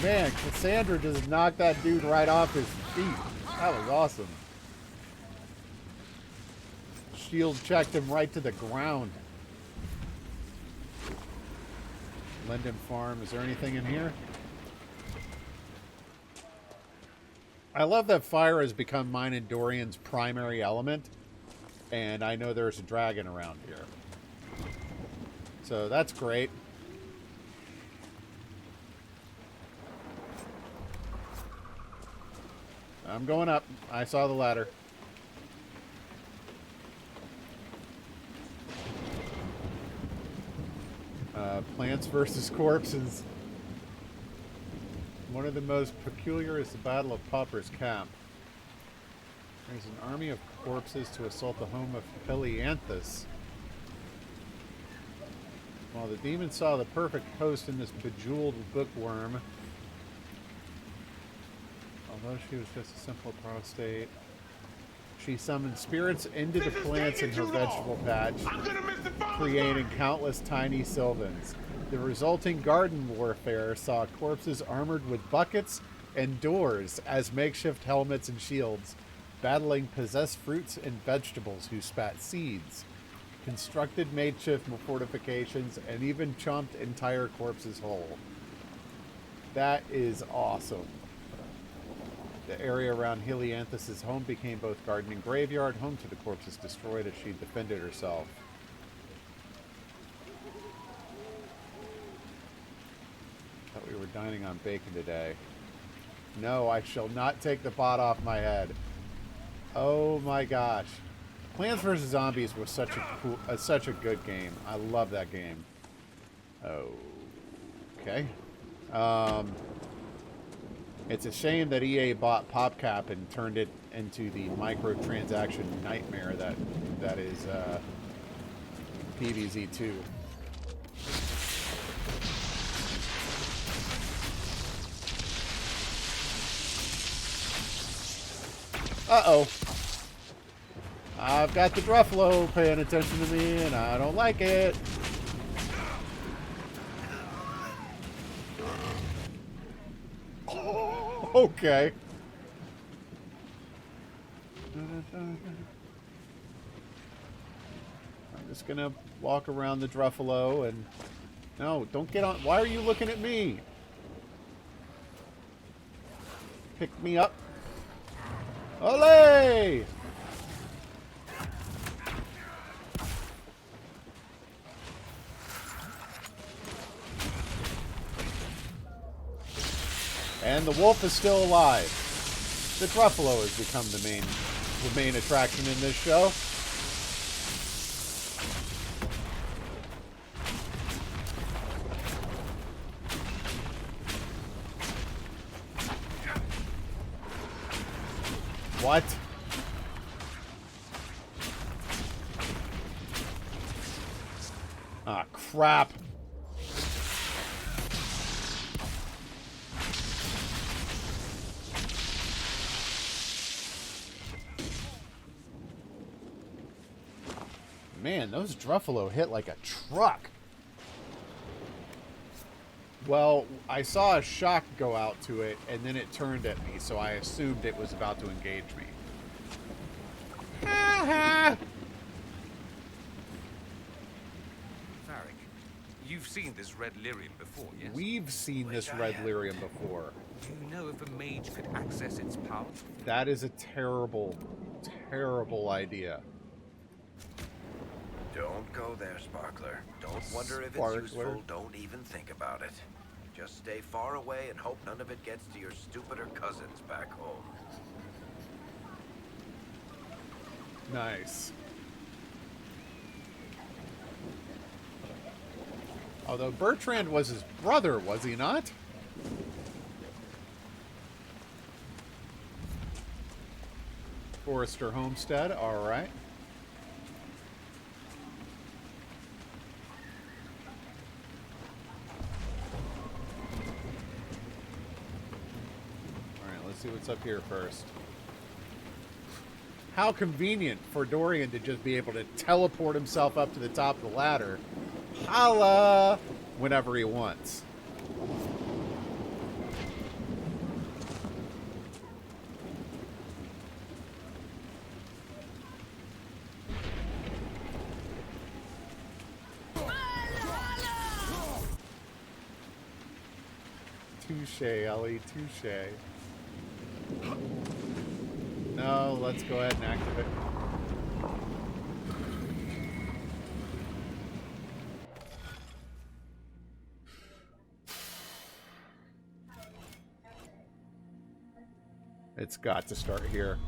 Man, Cassandra just knocked that dude right off his feet. That was awesome. Shield checked him right to the ground. Linden Farm, is there anything in here? I love that fire has become mine and Dorian's primary element. And I know there's a dragon around here. So that's great. I'm going up. I saw the ladder. Plants versus corpses. One of the most peculiar is the Battle of Pauper's Camp. There's an army of corpses to assault the home of Pelianthus. While the demon saw the perfect host in this bejeweled bookworm, although she was just a simple prostate, she summoned spirits into the plants in her vegetable patch, creating countless tiny sylvans. The resulting garden warfare saw corpses armored with buckets and doors as makeshift helmets and shields, battling possessed fruits and vegetables who spat seeds, constructed makeshift fortifications, and even chomped entire corpses whole. That is awesome. The area around Helianthus' home became both garden and graveyard, home to the corpses destroyed as she defended herself. Thought we were dining on bacon today. No, I shall not take the pot off my head. Oh my gosh. Plants vs. Zombies was such a cool, such a good game. I love that game. Okay. It's a shame that EA bought PopCap and turned it into the microtransaction nightmare that is PvZ2. Uh-oh. I've got the Druffalo paying attention to me, and I don't like it. Okay. I'm just gonna walk around the Druffalo and... No, don't get on... Why are you looking at me? Pick me up. Olé! And the wolf is still alive. The Gruffalo has become the main attraction in this show. What? Ah, crap. Man, those Druffalo hit like a truck. Well, I saw a shock go out to it, and then it turned at me, so I assumed it was about to engage me. Varric, you've seen this red lyrium before, yes? We've seen this red lyrium before. Do you know if a mage could access its power? That is a terrible, terrible idea. Don't go there, Sparkler. Don't wonder if it's useful. Don't even think about it. Just stay far away and hope none of it gets to your stupider cousins back home. Nice. Although Bertrand was his brother, was he not? Forrester Homestead, all right. See what's up here first. How convenient for Dorian to just be able to teleport himself up to the top of the ladder. Holla! Whenever he wants. Touche, Ellie, touche. No, let's go ahead and activate. It's got to start here.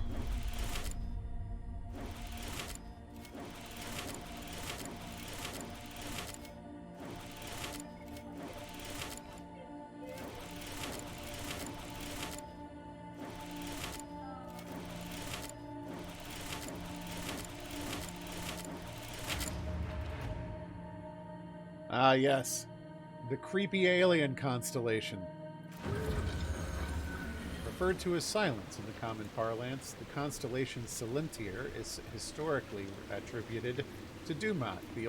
Ah, yes. The creepy alien constellation. Referred to as Silence in the common parlance, the constellation Silentier is historically attributed to Dumat, the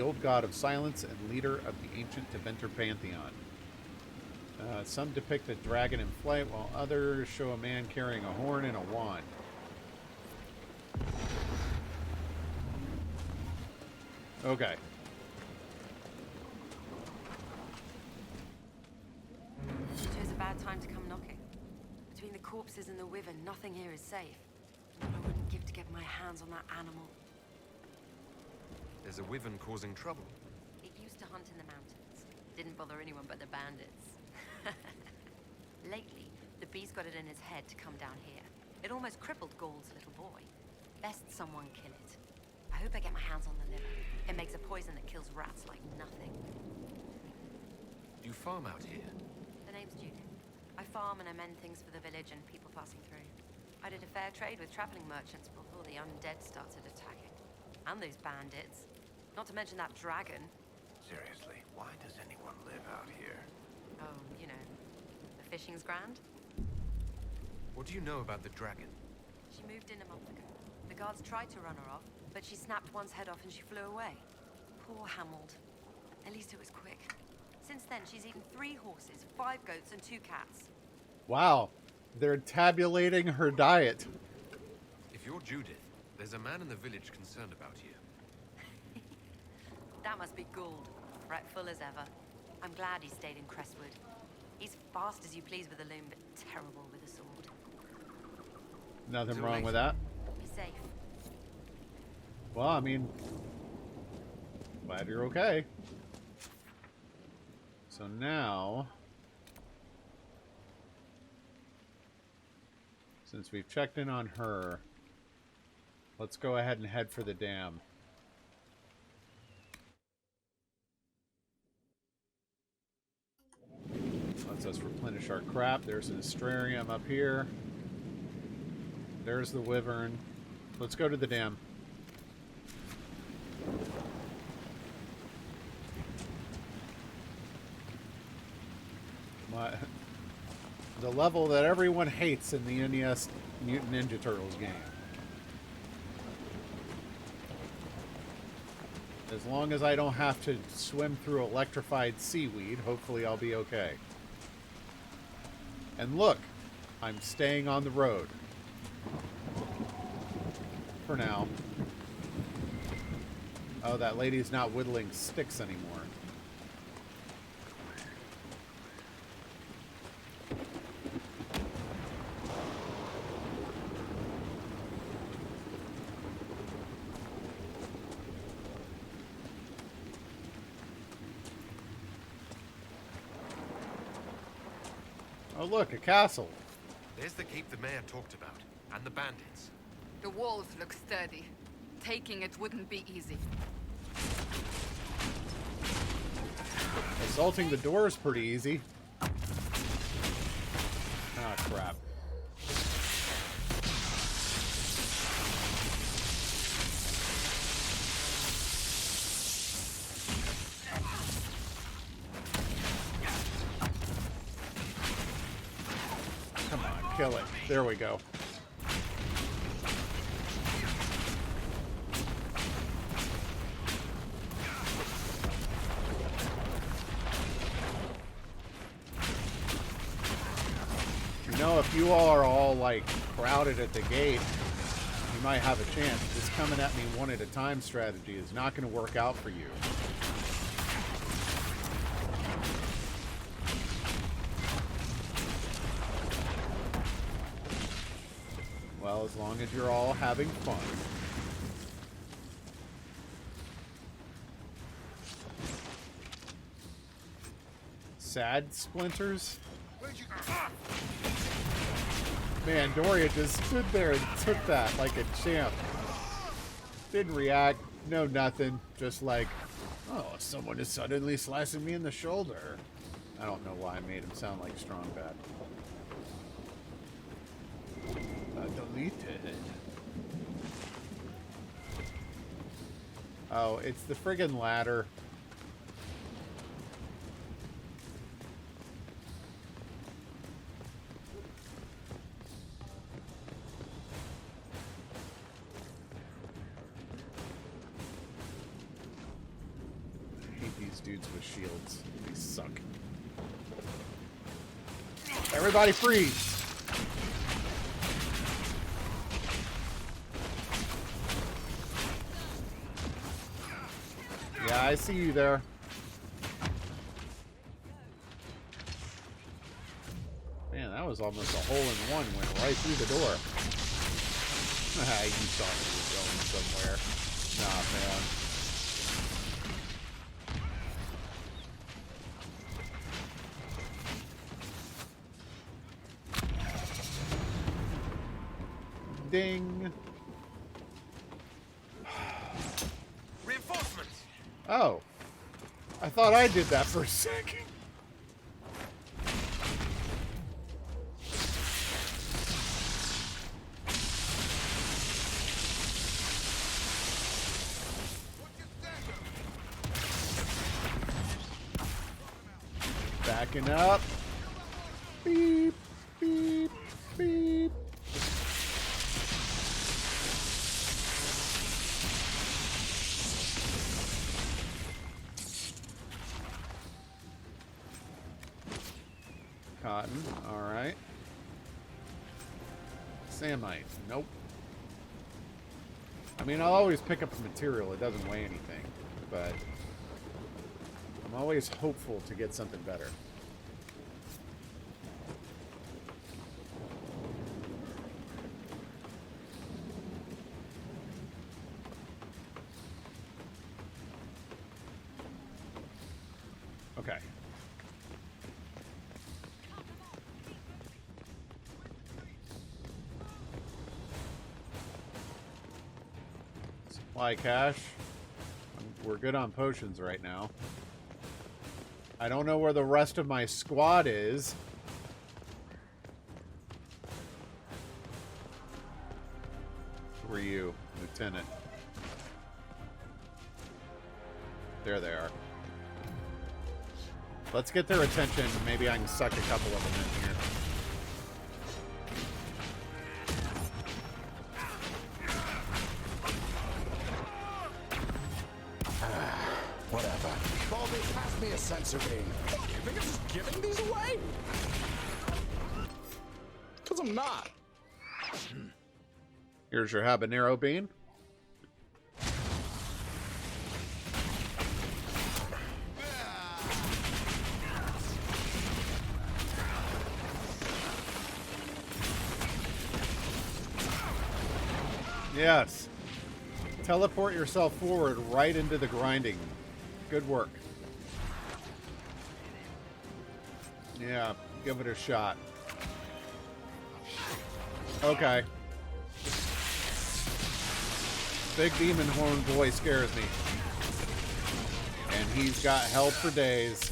old god of silence and leader of the ancient Deventer pantheon. Some depict a dragon in flight, while others show a man carrying a horn and a wand. Okay. time to come knocking. Between the corpses and the wyvern, nothing here is safe. What I wouldn't give to get my hands on that animal. There's a wyvern causing trouble. It used to hunt in the mountains. Didn't bother anyone but the bandits. Lately, the beast got it in his head to come down here. It almost crippled Gauld's little boy. Best someone kill it. I hope I get my hands on the liver. It makes a poison that kills rats like nothing. You farm out here? The name's Judith. I farm and I mend things for the village and people passing through. I did a fair trade with traveling merchants before the undead started attacking. And those bandits. Not to mention that dragon. Seriously, why does anyone live out here? Oh, you know, the fishing's grand. What do you know about the dragon? She moved in a month ago. The guards tried to run her off, but she snapped one's head off and she flew away. Poor Hamold. At least it was quick. Since then, she's eaten 3 horses, 5 goats, and 2 cats. Wow. They're tabulating her diet. If you're Judith, there's a man in the village concerned about you. That must be Gould. Fretful as ever. I'm glad he stayed in Crestwood. He's fast as you please with a loom, but terrible with a sword. Nothing wrong with that. Be safe. Well, I mean, glad you're okay. So now, since we've checked in on her, let's go ahead and head for the dam. Lets us replenish our crap. There's an astrarium up here. There's the wyvern. Let's go to the dam. The level that everyone hates in the NES Mutant Ninja Turtles game. As long as I don't have to swim through electrified seaweed, hopefully I'll be okay. And look, I'm staying on the road. For now. Oh, that lady's not whittling sticks anymore. Oh, look, a castle. There's the keep the mayor talked about, and the bandits. The walls look sturdy. Taking it wouldn't be easy. Assaulting the door is pretty easy. Ah, crap. Come on, kill it. There we go. You know, if you all are all, like, crowded at the gate, you might have a chance. This coming at me one at a time strategy is not going to work out for you. Well, as long as you're all having fun. Sad splinters? Man, Doria just stood there and took that like a champ. Didn't react, no nothing. Just like, oh, someone is suddenly slicing me in the shoulder. I don't know why I made him sound like Strong Bad. Deleted. Oh, it's the friggin' ladder. I hate these dudes with shields. They suck. Everybody freeze! Yeah, I see you there. Man, that was almost a hole-in-one. Went right through the door. You thought you were going somewhere. Nah, man. Ding. Reinforcements. Oh. I thought I did that for a second. Backing up. Beep, beep, beep. Cotton, alright. Samite, nope. I mean, I'll always pick up a material, it doesn't weigh anything, but I'm always hopeful to get something better. Okay. Supply cache. We're good on potions right now. I don't know where the rest of my squad is. Who are you, Lieutenant? There they are. Let's get their attention. Maybe I can suck a couple of them in here. Whatever. Baldy, pass me a sensor beam. You think I'm just giving these away? Because I'm not. Here's your habanero bean. Yes. Teleport yourself forward right into the grinding. Good work. Yeah, give it a shot. Okay. Big demon horn boy scares me. And he's got help for days.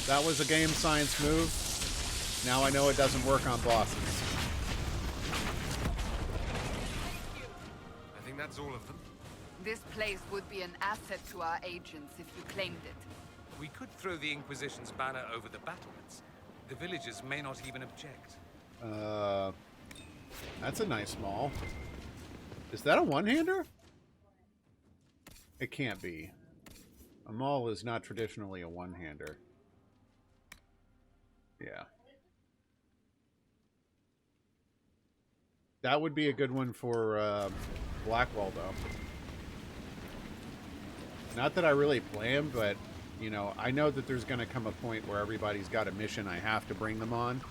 That was a game science move. Now I know it doesn't work on bosses. I think that's all of them. This place would be an asset to our agents if you claimed it. We could throw the Inquisition's banner over the battlements. The villagers may not even object. That's a nice mall. Is that a one-hander? It can't be. A mall is not traditionally a one-hander. Yeah. That would be a good one for Blackwall, though. Not that I really plan, but, you know, I know that there's going to come a point where everybody's got a mission I have to bring them on.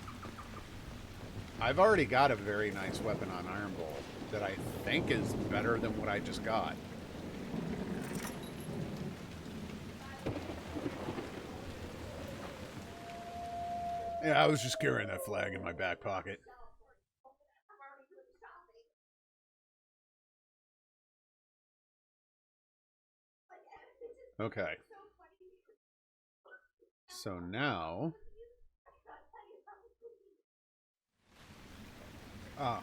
I've already got a very nice weapon on Iron Bowl that I think is better than what I just got. Yeah, I was just carrying that flag in my back pocket. Okay. So now... Ah.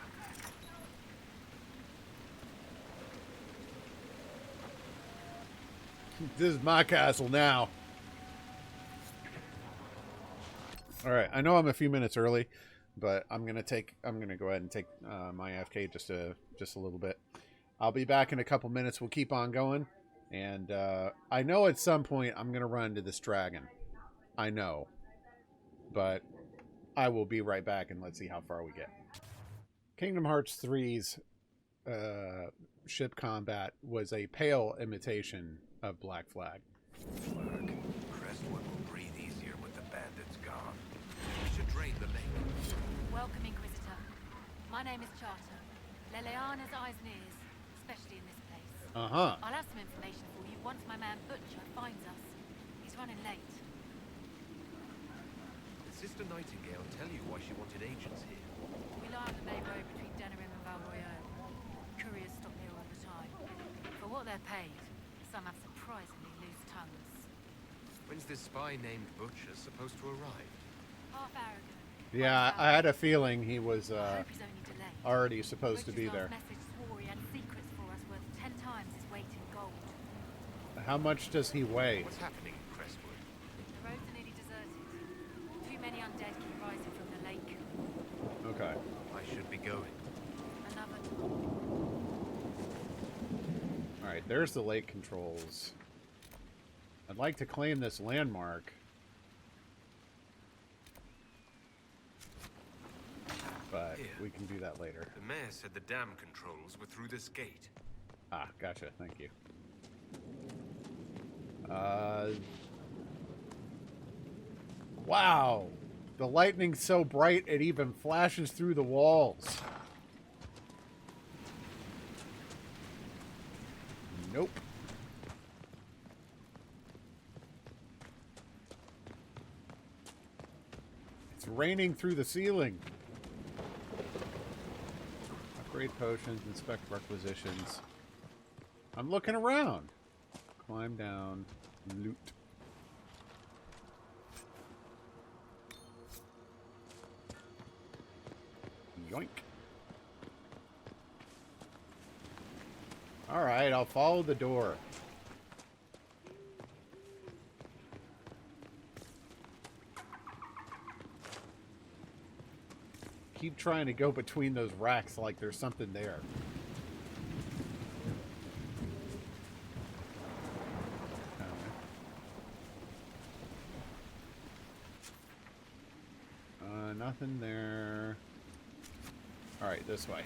This is my castle now. All right, I know I'm a few minutes early, but I'm gonna go ahead and take my AFK just a little bit. I'll be back in a couple minutes. We'll keep on going. And I know at some point I'm going to run into this dragon. I know. But I will be right back and let's see how far we get. Kingdom Hearts 3's ship combat was a pale imitation of Black Flag. Look, Crestwood will breathe easier with the bandits gone. We should drain the lake. Welcome, Inquisitor. My name is Charter. Leleana's eyes and ears, especially in this place. Uh-huh. I'll have some information for you once my man Butcher finds us. He's running late. Did Sister Nightingale tell you why she wanted agents here? We lie on the main road between Denerim and Valroyale. Couriers stop here all the time. For what they're paid, some have surprisingly loose tongues. When's this spy named Butcher supposed to arrive? Half hour ago. Yeah, I had a feeling he was I hope he's only delayed. already supposed to be there. Butcher's last message swore he had secrets for us worth 10 times his weight in gold. How much does he weigh? What's happening in Crestwood? The roads are nearly deserted. Too many undead keep rising from the lake. Okay. I should be going. Another. Alright, there's the lake controls. I'd like to claim this landmark. But we can do that later. The mayor said the dam controls were through this gate. Ah, gotcha. Thank you. Wow! The lightning's so bright it even flashes through the walls. Nope. It's raining through the ceiling. Upgrade potions, inspect requisitions. I'm looking around. Climb down, loot. Yoink. Alright, I'll follow the door. Keep trying to go between those racks like there's something there. Nothing there. Alright, this way.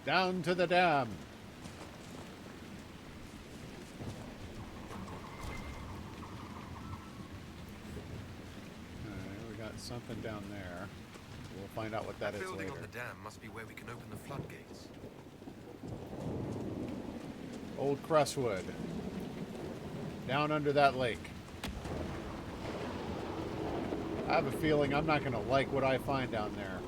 Down to the dam. Okay, we got something down there. We'll find out what that is later. The building on the dam must be where we can open the floodgates. Old Crestwood. Down under that lake. I have a feeling I'm not going to like what I find down there.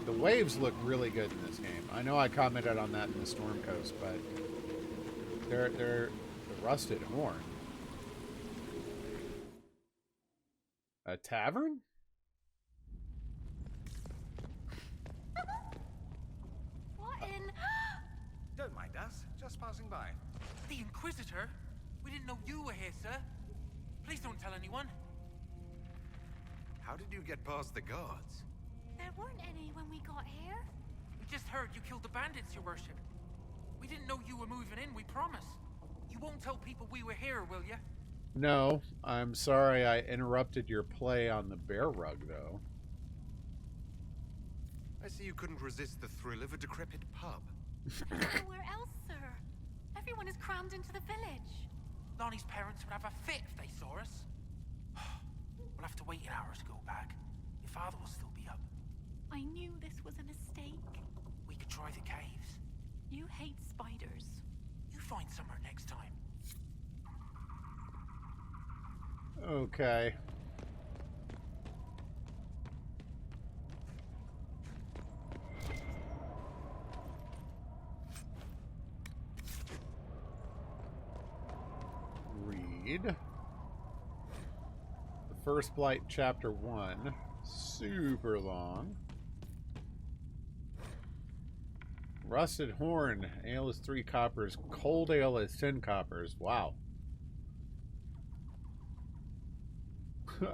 The waves look really good in this game. I know I commented on that in the Storm Coast, but they're rusted horn. A tavern? What in? Don't mind us, just passing by. The Inquisitor? We didn't know you were here, sir. Please don't tell anyone. How did you get past the guards? There weren't any when we got here. We just heard you killed the bandits, your worship. We didn't know you were moving in, we promise. You won't tell people we were here, will you? No, I'm sorry I interrupted your play on the bear rug, though. I see you couldn't resist the thrill of a decrepit pub. Nowhere else, sir. Everyone is crammed into the village. Lonnie's parents would have a fit if they saw us. We'll have to wait an hour to go back. Your father will still be up. I knew this was a mistake. We could try the caves. You hate spiders. You find somewhere next time. Okay. Read. The First Blight Chapter 1. Super long. Rusted Horn. Ale is 3 coppers. Cold ale is 10 coppers. Wow.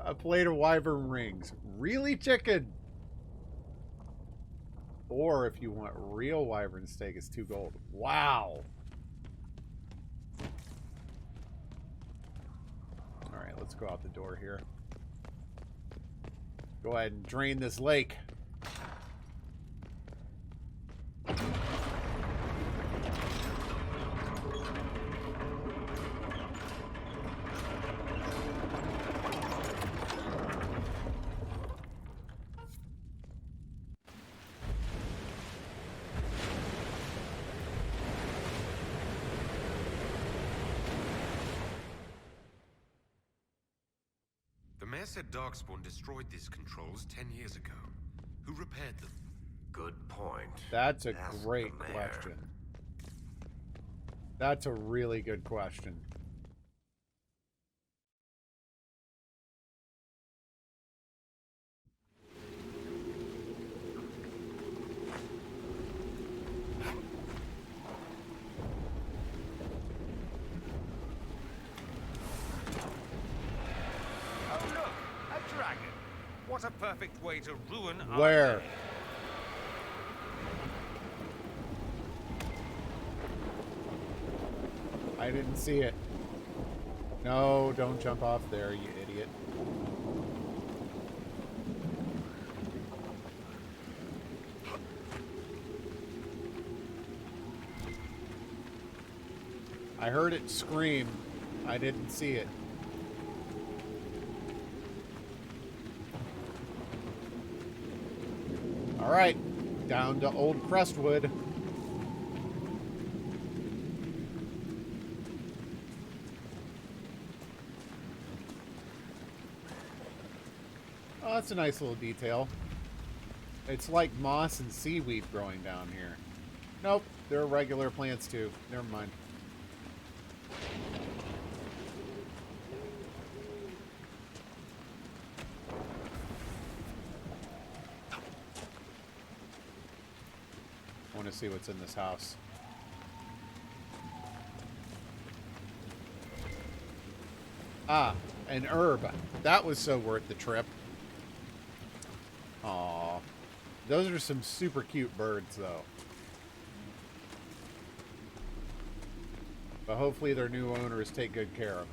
A plate of wyvern rings. Really, chicken? Or if you want real wyvern steak, it's 2 gold. Wow. Alright, let's go out the door here. Go ahead and drain this lake. The mayor said Darkspawn destroyed these controls 10 years ago. Who repaired them? Good point. That's a great question. That's a really good question. Oh, look! A dragon! What a perfect way to ruin our Where? day. I didn't see it. No, don't jump off there, you idiot. I heard it scream. I didn't see it. All right, down to old Crestwood. Oh, that's a nice little detail. It's like moss and seaweed growing down here. Nope, there are regular plants too. Never mind. I want to see what's in this house. Ah, an herb. That was so worth the trip. Aw. Those are some super cute birds, though. But hopefully their new owners take good care of them.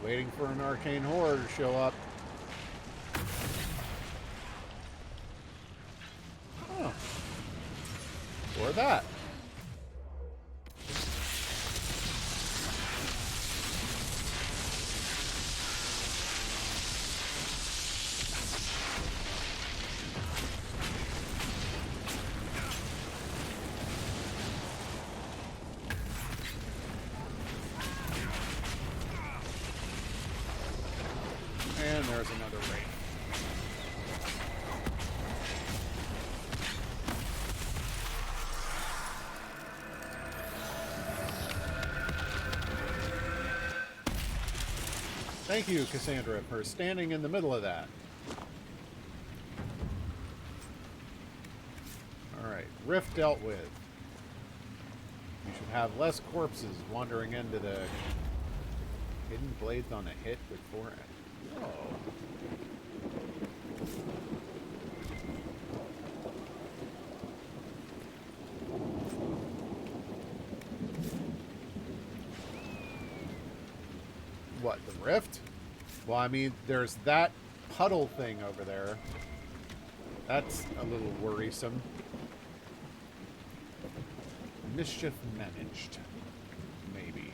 Waiting for an arcane horror to show up. Oh. Or that. And there's another raid. Thank you, Cassandra, for standing in the middle of that. Alright, rift dealt with. You should have less corpses wandering into the hidden blades on a hit with 4. Oh. What, the rift? Well, I mean, there's that puddle thing over there. That's a little worrisome. Mischief managed. Maybe.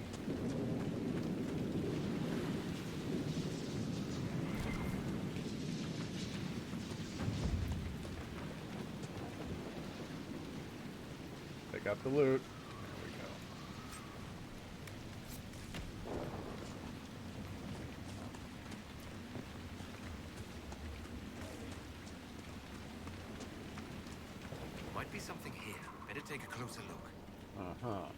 Pick up the loot. There we go. Might be something here. Better take a closer look. Uh-huh.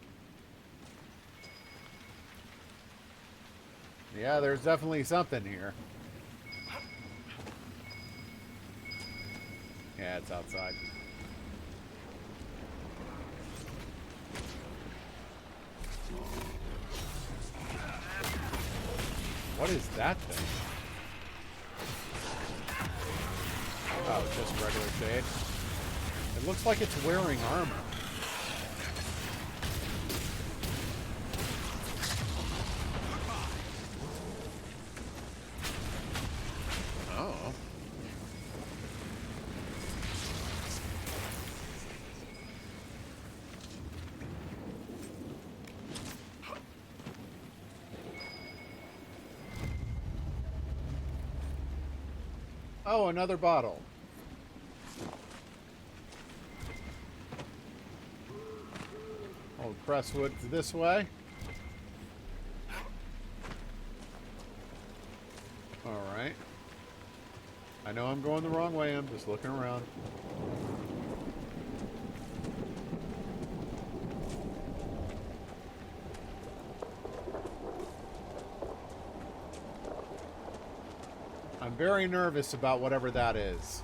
Yeah, there's definitely something here. Yeah, it's outside. What is that thing? Oh, just regular shade. It looks like it's wearing armor. Oh. Oh, another bottle. Old Crestwood this way. Alright. I know I'm going the wrong way, I'm just looking around. I'm very nervous about whatever that is.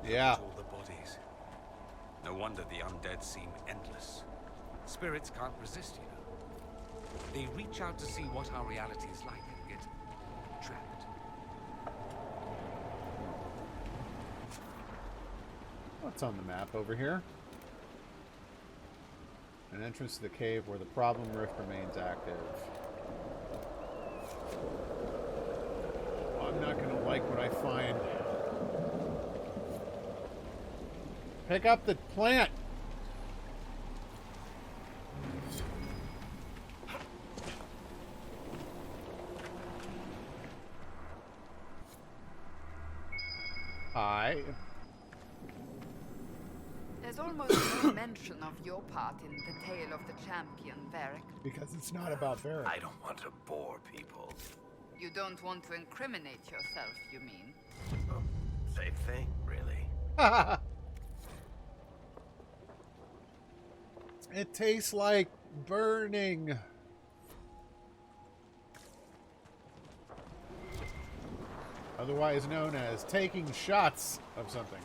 Yeah. All the bodies. No wonder the undead seem endless. Spirits can't resist, you know. They reach out to see what our reality is like and get trapped. What's on the map over here? An entrance to the cave where the problem rift remains active. I'm not gonna like what I find. Pick up the plant! Hi. There's almost no mention of your part in the tale of the champion, Varric. Because it's not about Varric. I don't want to bore people. You don't want to incriminate yourself, you mean? Same thing, really. It tastes like burning. Otherwise known as taking shots of something.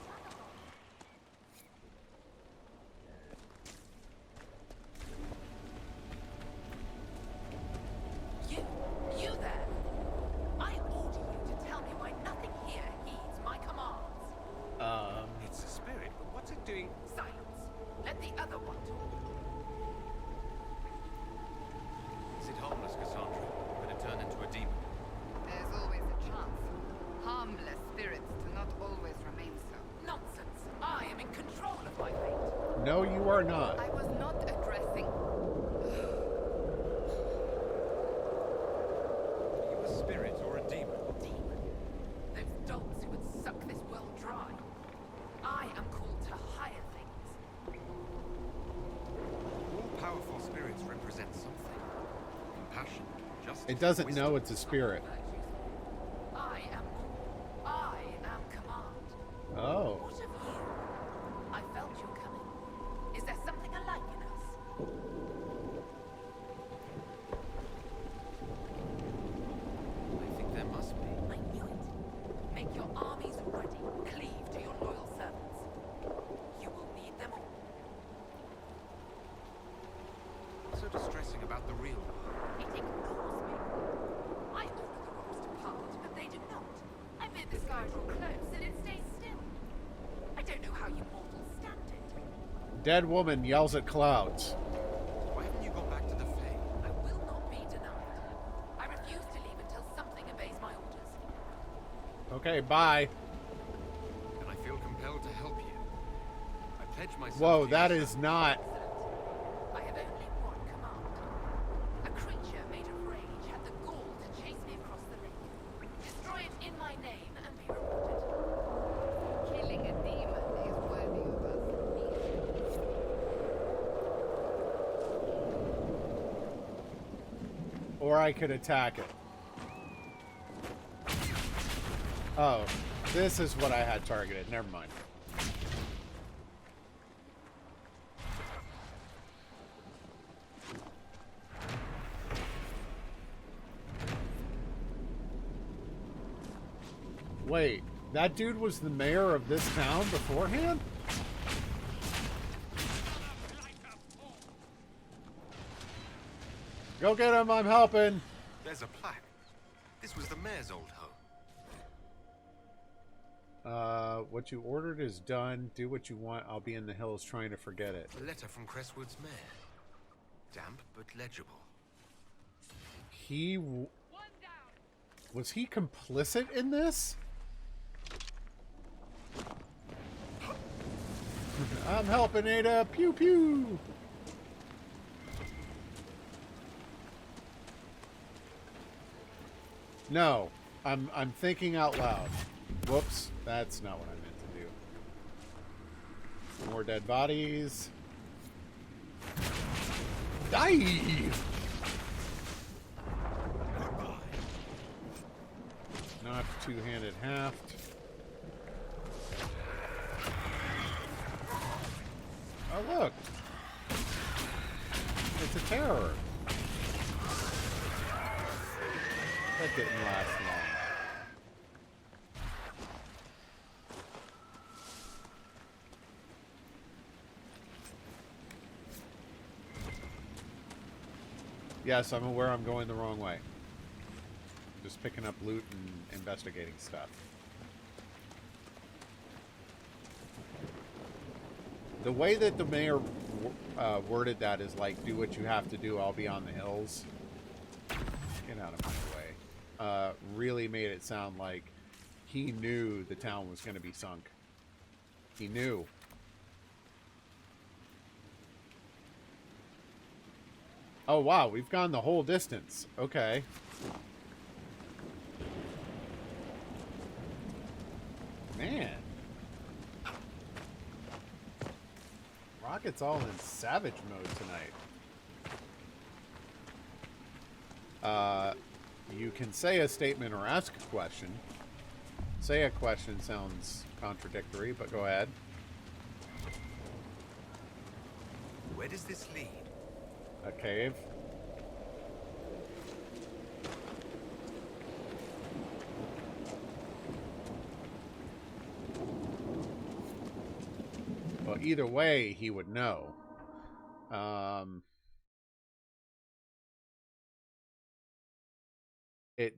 You there! I order you to tell me why nothing here heeds my commands. It's a spirit, but what's it doing? Silence. Let the other one talk. Is it harmless, Cassandra? Could it turn into a demon? There's always a chance. Harmless spirits do not always remain so. Nonsense. I am in control of my fate. No, you are not. I was not addressing... Are you a spirit or a demon? Demon. Those dogs who would suck this world dry. I am called to higher things. All powerful spirits represent something. Compassion, justice. It doesn't know it's a spirit. I am more. I am command. Oh. What of you? I felt you coming. Is there something alike in us? I think there must be. I knew it. Make your armies ready. Cleave to your loyal servants. You will need them all. What's so distressing about the real world? It ignores me. I order the rocks to part, but they do not. I bid the sky draw close, and it stays still. I don't know how you mortals stand it. Dead woman yells at clouds. Why haven't you gone back to the Fae? I will not be denied. I refuse to leave until something obeys my orders. Okay, bye. And I feel compelled to help you. I pledge myself. Whoa, to that you, is sir. not. I have only one command. A creature made of rage had the gall to chase me across the lake. Destroy it in my name and be rewarded. Killing a demon is worthy of us. Or I could attack it. Oh, this is what I had targeted. Never mind. Wait, that dude was the mayor of this town beforehand? Go get him, I'm helping. There's a plaque. This was the mayor's old home. What you ordered is done. Do what you want. I'll be in the hills trying to forget it. A letter from Crestwood's mayor. Damp but legible. Was he complicit in this? I'm helping Ada. Pew pew. No, I'm thinking out loud. Whoops, that's not what I meant to do. More dead bodies. Die! Not two-handed haft. Oh look! It's a terror. That didn't last long. Yes, I'm aware I'm going the wrong way. Just picking up loot and investigating stuff. The way that the mayor worded that is like, do what you have to do, I'll be on the hills. Get out of my way. Really made it sound like he knew the town was going to be sunk. He knew. Oh, wow. We've gone the whole distance. Okay. Man. Rocket's all in savage mode tonight. You can say a statement or ask a question. Say a question sounds contradictory, but go ahead. Where does this lead? A cave. Well, either way, he would know.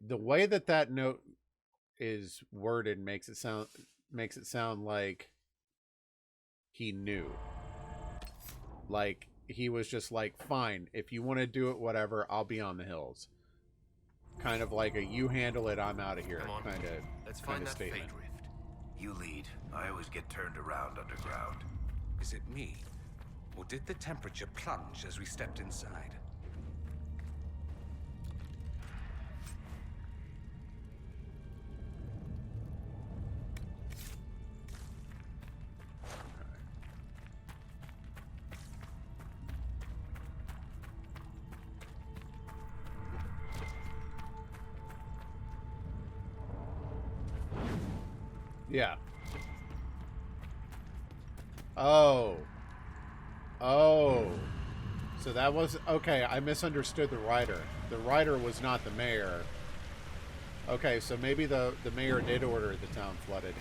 The way that note is worded makes it sound like he knew. Like he was just like, fine, if you want to do it, whatever, I'll be on the hills. Kind of like a you handle it, I'm out of here kind of statement. Fate rift. You lead. I always get turned around underground. Is it me? Or did the temperature plunge as we stepped inside? Yeah. Oh. Oh. So that was... Okay, I misunderstood the writer. The writer was not the mayor. Okay, so maybe the mayor did order the town flooded.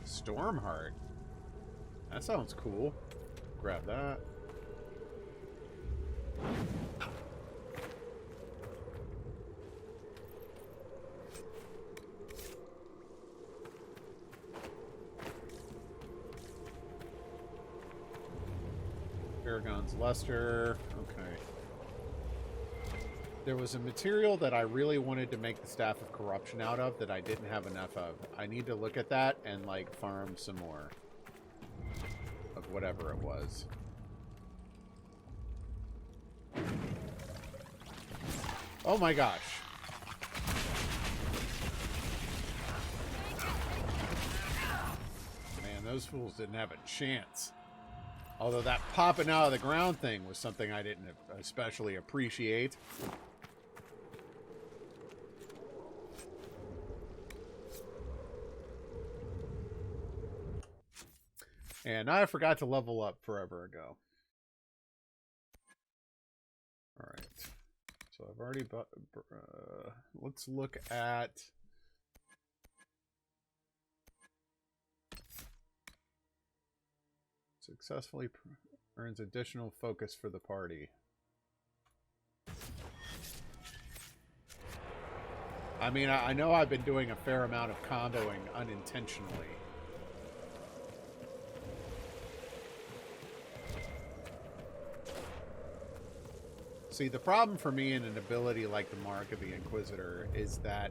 Stormheart. That sounds cool. Grab that. Paragon's luster. Okay. There was a material that I really wanted to make the Staff of Corruption out of that I didn't have enough of. I need to look at that and, like, farm some more of whatever it was. Oh my gosh. Man, those fools didn't have a chance. Although that popping out of the ground thing was something I didn't especially appreciate. And I forgot to level up forever ago. Alright. So I've already bought... let's look at... Successfully earns additional focus for the party. I mean, I know I've been doing a fair amount of comboing unintentionally. See, the problem for me in an ability like the Mark of the Inquisitor is that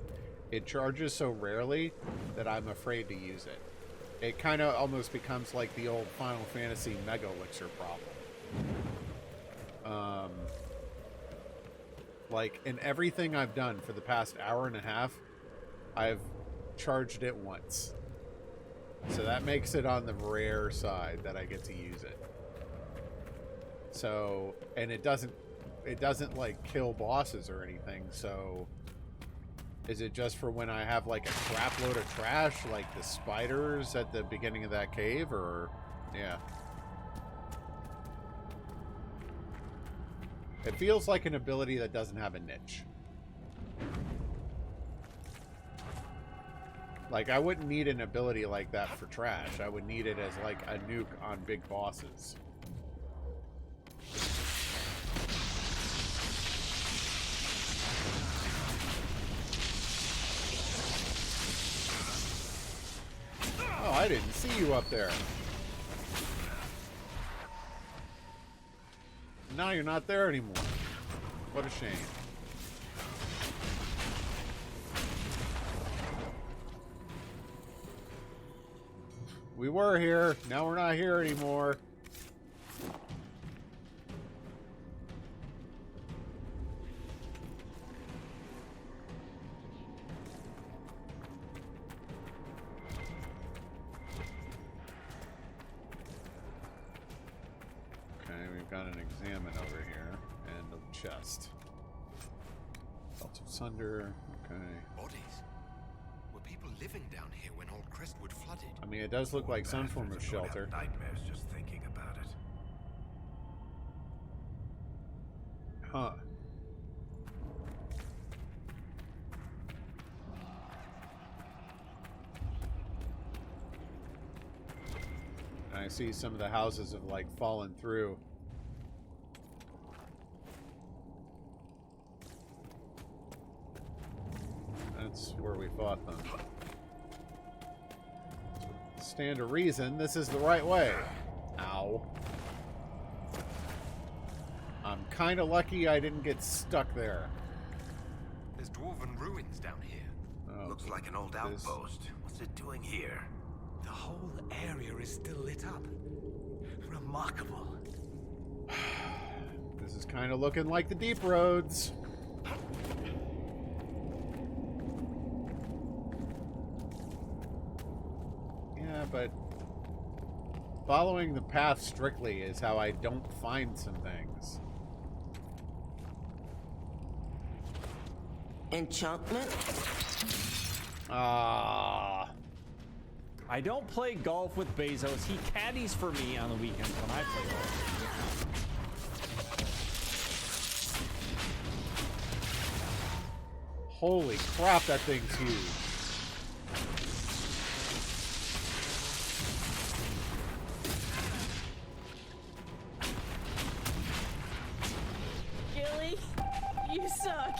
it charges so rarely that I'm afraid to use it. It kind of almost becomes like the old Final Fantasy Mega Elixir problem. Like, in everything I've done for the past hour and a half, I've charged it once. So that makes it on the rare side that I get to use it. So, and it doesn't like kill bosses or anything, so is it just for when I have like a crap load of trash like the spiders at the beginning of that cave, or yeah. It feels like an ability that doesn't have a niche. Like, I wouldn't need an ability like that for trash. I would need it as like a nuke on big bosses. Oh, I didn't see you up there. Now you're not there anymore. What a shame. We were here. Now we're not here anymore. Got an examine over here and a chest. Belt of Sunder. Okay. Bodies. Were people living down here when old Crestwood flooded? I mean, it does look like some form of shelter. Nightmares just thinking about it. Huh. I see some of the houses have like fallen through. That's where we fought them. Stand to reason, this is the right way. Ow. I'm kind of lucky I didn't get stuck there. There's dwarven ruins down here. Oh, looks like an old outpost. What's it doing here? The whole area is still lit up. Remarkable. This is kind of looking like the deep roads. But following the path strictly is how I don't find some things. Enchantment? I don't play golf with Bezos. He caddies for me on the weekends when I play golf. Holy crap, that thing's huge. You suck.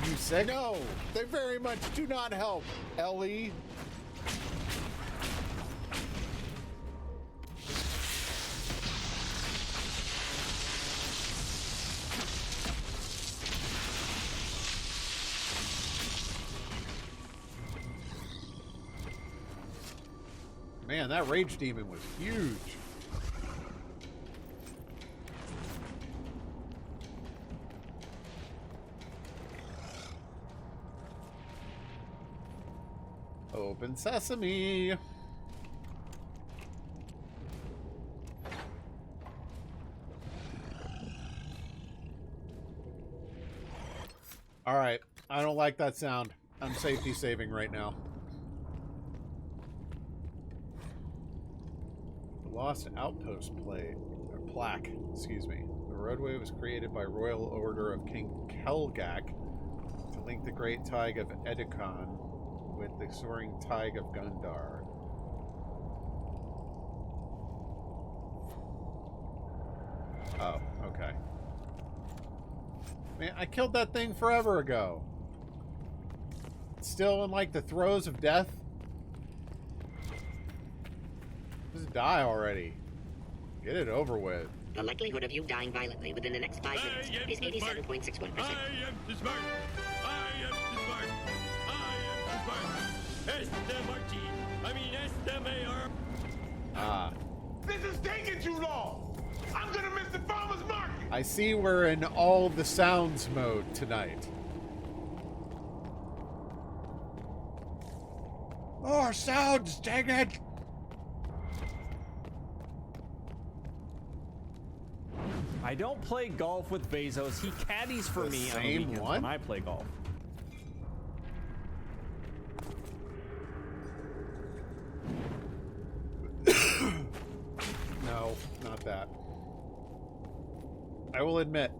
You say no. They very much do not help, Ellie. Man, that rage demon was huge. Open sesame. All right, I don't like that sound. I'm safety saving right now. The Lost Outpost plaque, excuse me. The roadway was created by royal order of King Kelgak to link the great Tig of Edikon with the soaring Tig of Gundar. Oh, okay. Man, I killed that thing forever ago. It's still in like the throes of death. Just die already. Get it over with. The likelihood of you dying violently within the next 5 minutes is 87.61%. I am too smart. I am too smart. I am too smart. Este Martin. I mean, Este Mayor. Ah. This is taking too long. I'm gonna miss the farmer's market. I see we're in all the sounds mode tonight. More sounds, dang it! I don't play golf with Bezos. He caddies for me on the weekends when I play golf. No, not that. I will admit,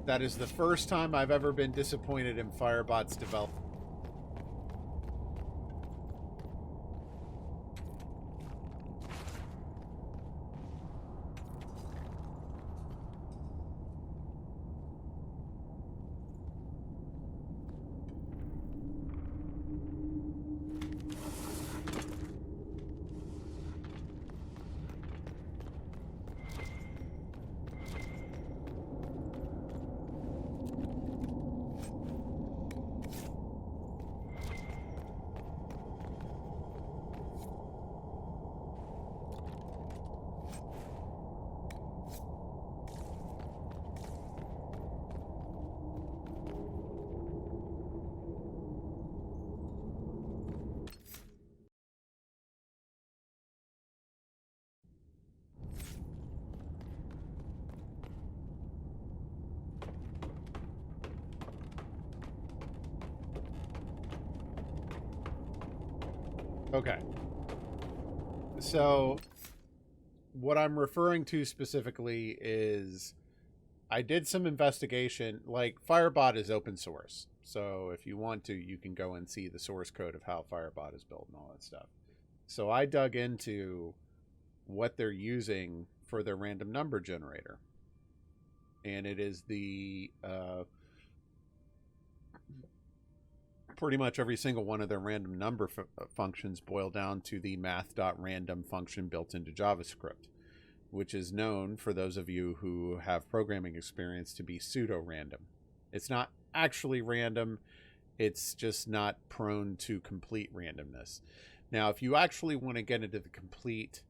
that is the first time I've ever been disappointed in Firebot's development. Okay. So, what I'm referring to specifically is I did some investigation. Like, Firebot is open source. So, if you want to, you can go and see the source code of how Firebot is built and all that stuff. So, I dug into what they're using for their random number generator. And it is the... pretty much every single one of their random number functions boil down to the math.random function built into JavaScript, which is known, for those of you who have programming experience, to be pseudo-random. It's not actually random, it's just not prone to complete randomness. Now, if you actually want to get into the complete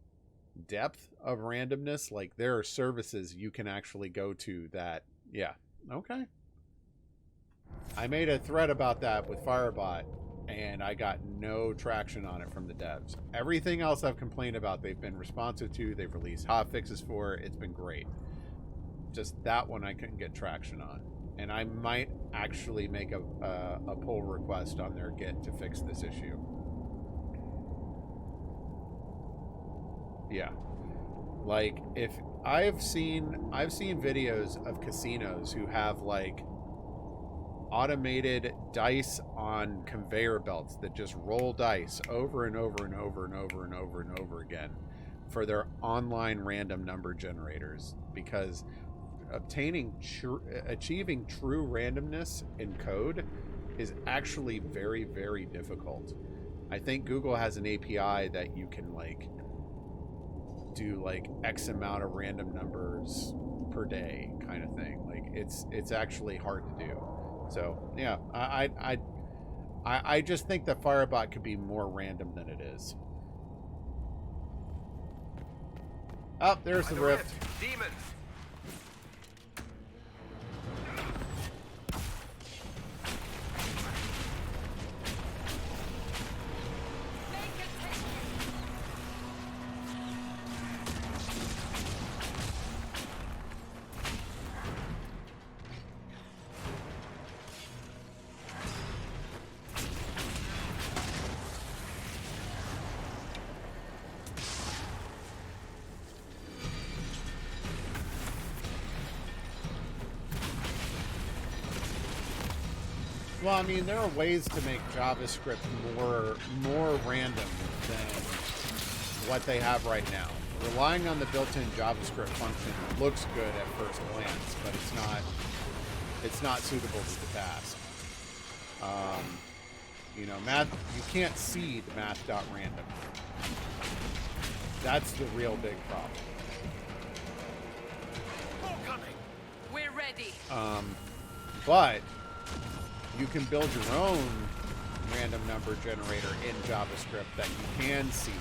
depth of randomness, like there are services you can actually go to that, yeah, okay. I made a thread about that with Firebot, and I got no traction on it from the devs. Everything else I've complained about, they've been responsive to. They've released hotfixes for it. It's been great. Just that one I couldn't get traction on. And I might actually make a pull request on their Git to fix this issue. Yeah. Like, if I've seen videos of casinos who have, like, automated dice on conveyor belts that just roll dice over and over and over and over and over and over again for their online random number generators, because achieving true randomness in code is actually very, very difficult. I think Google has an API that you can like do like X amount of random numbers per day kind of thing. Like it's actually hard to do. So yeah, I just think that Firebot could be more random than it is. Oh, there's the rift. Demons. Well, I mean, there are ways to make JavaScript more random than what they have right now. Relying on the built-in JavaScript function looks good at first glance, but it's not suitable to the task. You know, math, you can't seed math.random. That's the real big problem. We're ready. But you can build your own random number generator in JavaScript that you can seed,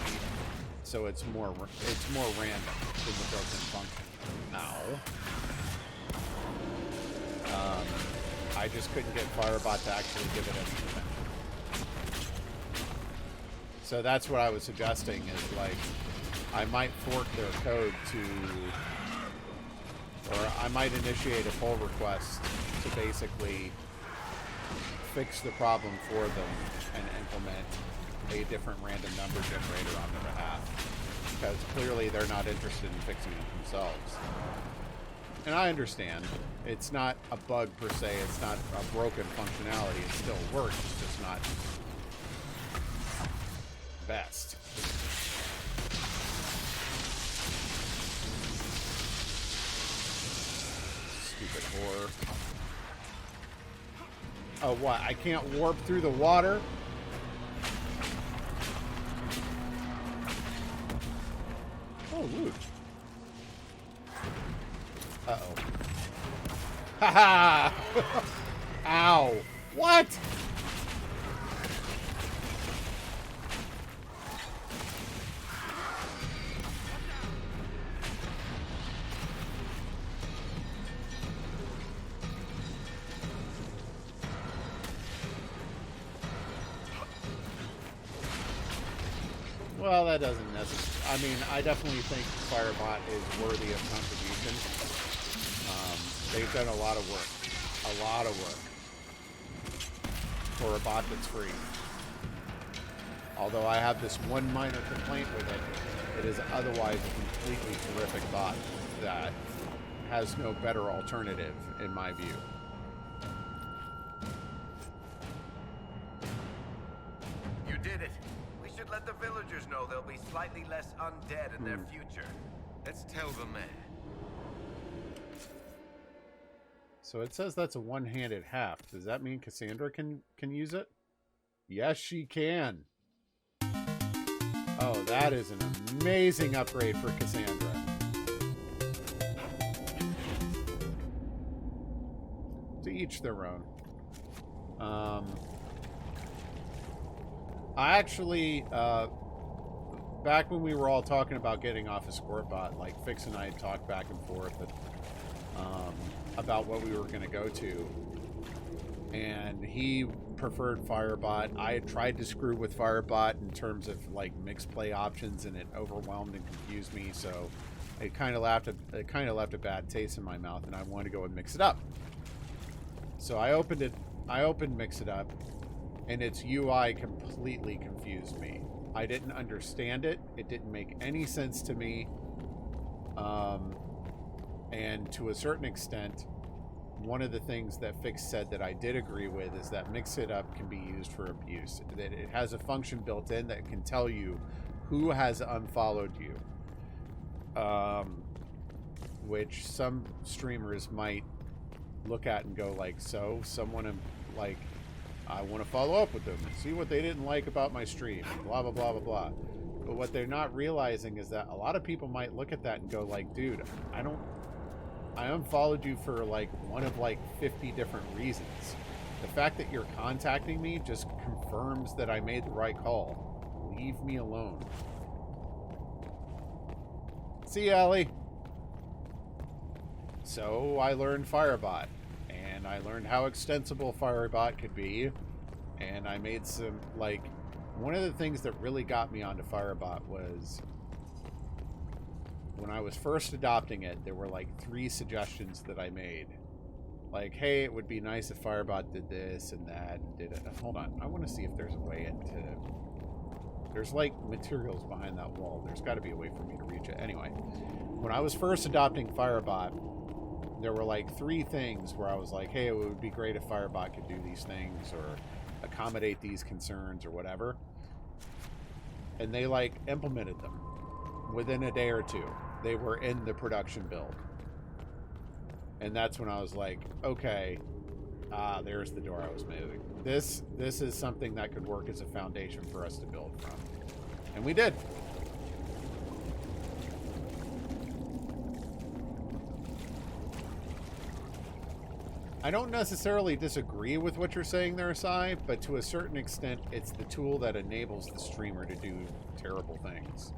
so it's more random than the built-in function. Ow. I just couldn't get Firebot to actually give it anything. So that's what I was suggesting is, like, I might fork their code to, or I might initiate a pull request to basically fix the problem for them and implement a different random number generator on their behalf, because clearly they're not interested in fixing it themselves. And I understand it's not a bug per se, it's not a broken functionality, it still works, it's just not best. Stupid whore. Oh, what? I can't warp through the water? Oh, loot. Uh-oh. Ha-ha! Ow. What? Well, that doesn't necessarily... I mean, I definitely think Firebot is worthy of contribution. They've done a lot of work. A lot of work. For a bot that's free. Although I have this one minor complaint with it, it is otherwise a completely terrific bot that has no better alternative, in my view. You did it. We should let the villagers know there'll be slightly less undead in their future. Let's tell the mayor. So it says that's a one-handed haft. Does that mean Cassandra can use it? Yes, she can. Oh, that is an amazing upgrade for Cassandra. To each their own. I actually, back when we were all talking about getting off a Scortbot, like Fix and I had talked back and forth about what we were going to go to. And he preferred Firebot. I had tried to screw with Firebot in terms of like mixed play options, and it overwhelmed and confused me. So it kind of left a bad taste in my mouth, and I wanted to go and mix it up. So I opened Mix It Up, and its UI completely confused me. I didn't understand it. It didn't make any sense to me. And to a certain extent, one of the things that Fix said that I did agree with is that Mix It Up can be used for abuse. That it has a function built in that can tell you who has unfollowed you. Which some streamers might look at and go like, so someone like, I want to follow up with them and see what they didn't like about my stream, blah, blah, blah, blah, blah. But what they're not realizing is that a lot of people might look at that and go like, dude, I unfollowed you for like one of like 50 different reasons. The fact that you're contacting me just confirms that I made the right call. Leave me alone. See you, Ellie. So I learned Firebot, and I learned how extensible Firebot could be, and I made some, like, one of the things that really got me onto Firebot was when I was first adopting it, there were like 3 suggestions that I made. Like, hey, it would be nice if Firebot did this and that and did it. Hold on, I want to see if there's a way into... There's like materials behind that wall. There's got to be a way for me to reach it. Anyway, when I was first adopting Firebot, there were like 3 things where I was like, hey, it would be great if Firebot could do these things or accommodate these concerns or whatever. And they like implemented them within a day or 2. They were in the production build. And that's when I was like, okay, there's the door I was moving. This is something that could work as a foundation for us to build from. And we did. I don't necessarily disagree with what you're saying there, Sai, but to a certain extent, it's the tool that enables the streamer to do terrible things.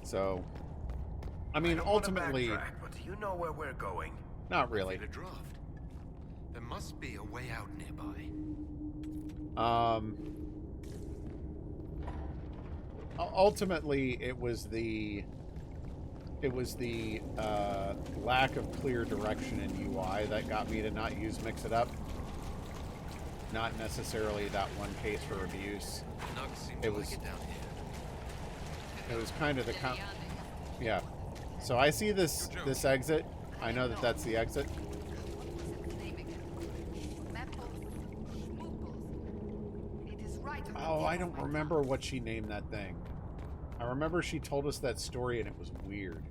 So, I mean, ultimately... But do you know where we're going? Not really. A draft. There must be a way out nearby. Ultimately, it was the lack of clear direction in UI that got me to not use Mix It Up. Not necessarily that one case for abuse. It was kind of the yeah. So I see this exit. I know that that's the exit. Oh, I don't remember what she named that thing. I remember she told us that story and it was weird.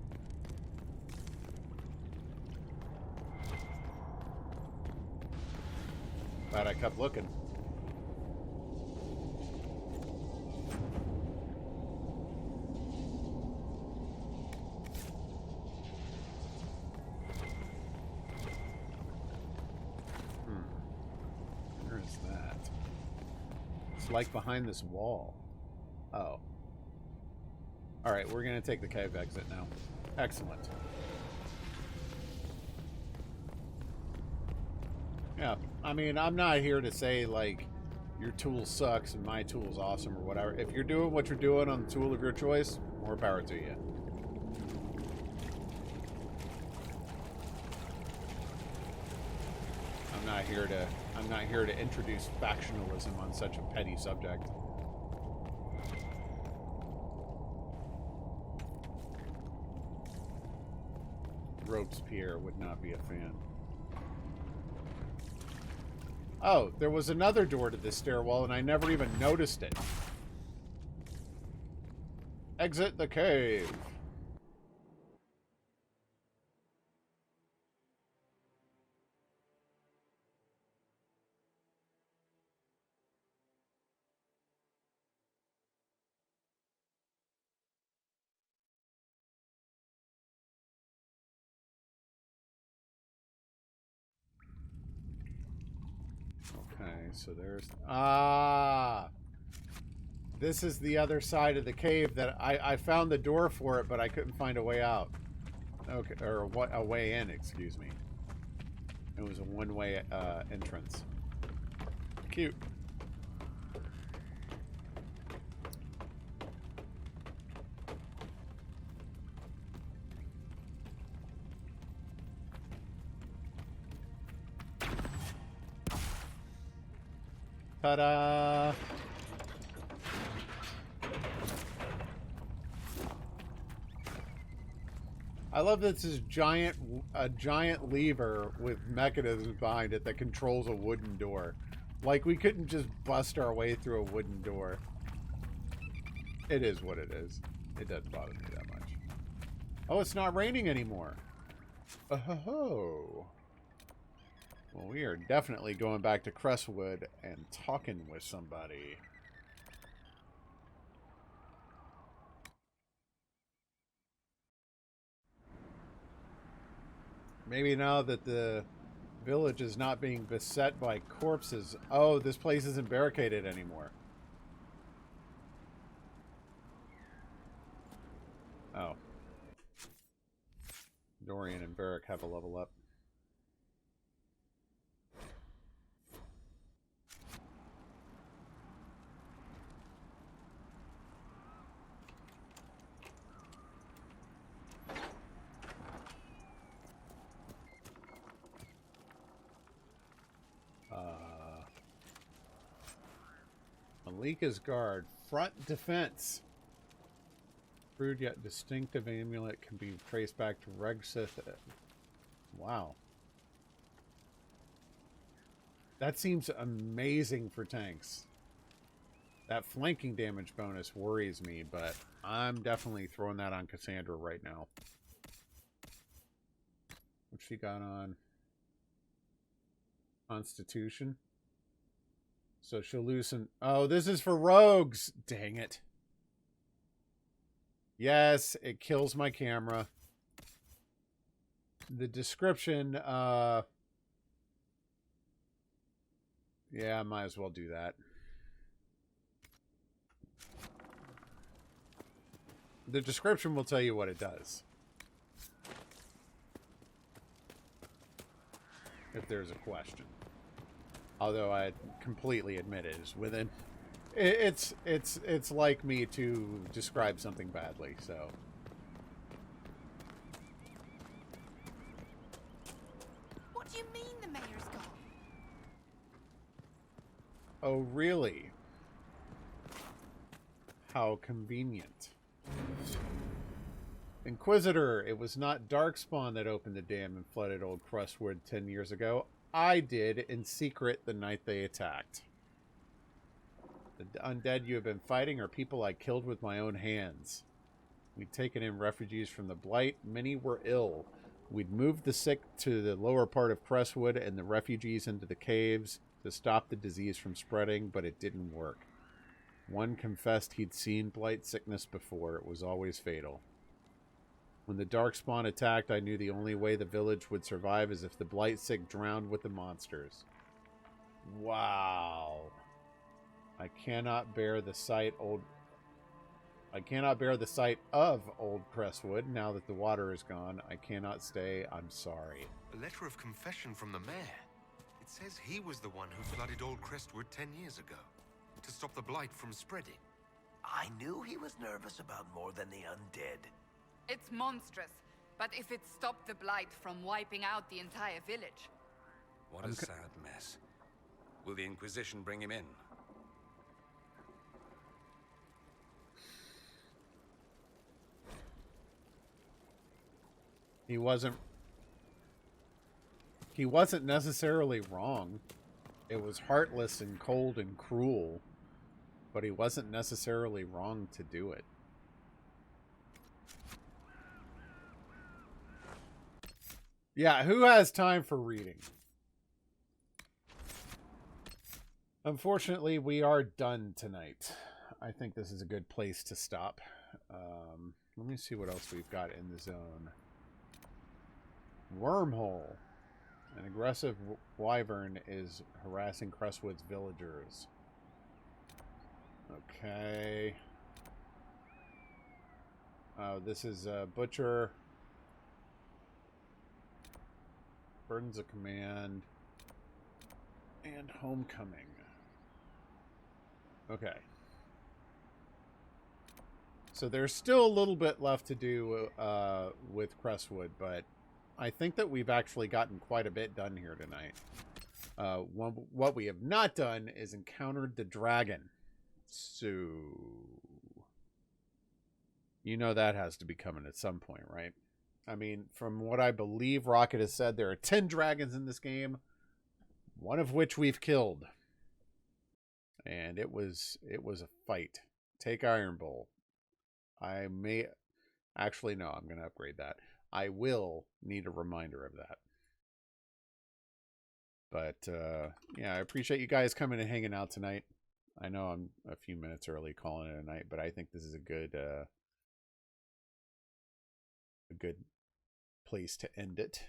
Glad I kept looking. Where is that? It's like behind this wall. Oh. Alright, we're going to take the cave exit now. Excellent. Yeah, I mean, I'm not here to say, like, your tool sucks and my tool's awesome or whatever. If you're doing what you're doing on the tool of your choice, more power to you. I'm not here to introduce factionalism on such a petty subject. Robespierre would not be a fan. Oh, there was another door to this stairwell and I never even noticed it. Exit the cave. Okay, so there's... Ah! This is the other side of the cave that I found the door for it, but I couldn't find a way out. Okay, or what? A way in, excuse me. It was a one-way entrance. Cute. Ta-da! I love that this is a giant lever with mechanisms behind it that controls a wooden door. Like, we couldn't just bust our way through a wooden door. It is what it is. It doesn't bother me that much. Oh, it's not raining anymore. Oh. Well, we are definitely going back to Crestwood and talking with somebody. Maybe now that the Village is not being beset by corpses. Oh, this place isn't barricaded anymore. Oh. Dorian and Varric have a level up. Malika's Guard. Front defense. Crude yet distinctive amulet can be traced back to Regsith. Wow. That seems amazing for tanks. That flanking damage bonus worries me, but I'm definitely throwing that on Cassandra right now. What she got on? Constitution. So she'll lose some... Oh, this is for rogues! Dang it. Yes, it kills my camera. The description, yeah, I might as well do that. The description will tell you what it does. If there's a question. Although I completely admit it is within... It's like me to describe something badly, so... What do you mean the mayor's gone? Oh, really? How convenient. Inquisitor, it was not Darkspawn that opened the dam and flooded old Crestwood 10 years ago. I did in secret the night they attacked. The undead you have been fighting are people I killed with my own hands. We'd taken in refugees from the Blight. Many were ill. We'd moved the sick to the lower part of Crestwood and the refugees into the caves to stop the disease from spreading, but it didn't work. One confessed he'd seen Blight sickness before. It was always fatal. When the Darkspawn attacked, I knew the only way the village would survive is if the Blight sick drowned with the monsters. Wow. I cannot bear the sight of old Crestwood now that the water is gone. I cannot stay. I'm sorry. A letter of confession from the mayor. It says he was the one who flooded old Crestwood 10 years ago to stop the Blight from spreading. I knew he was nervous about more than the undead. It's monstrous, but if it stopped the Blight from wiping out the entire village... What a sad mess. Will the Inquisition bring him in? He wasn't necessarily wrong. It was heartless and cold and cruel, but he wasn't necessarily wrong to do it. Yeah, who has time for reading? Unfortunately, we are done tonight. I think this is a good place to stop. Let me see what else we've got in the zone. Wormhole. An aggressive wyvern is harassing Crestwood's villagers. Okay. This is a butcher. Burdens of command. And homecoming. Okay. So there's still a little bit left to do with Crestwood, but I think that we've actually gotten quite a bit done here tonight. What we have not done is encountered the dragon. So, you know that has to be coming at some point, right? I mean, from what I believe Rocket has said, there are 10 dragons in this game, one of which we've killed. And it was a fight. Take Iron Bowl. I may... Actually, no, I'm going to upgrade that. I will need a reminder of that. But, yeah, I appreciate you guys coming and hanging out tonight. I know I'm a few minutes early calling it a night, but I think this is a good place to end it.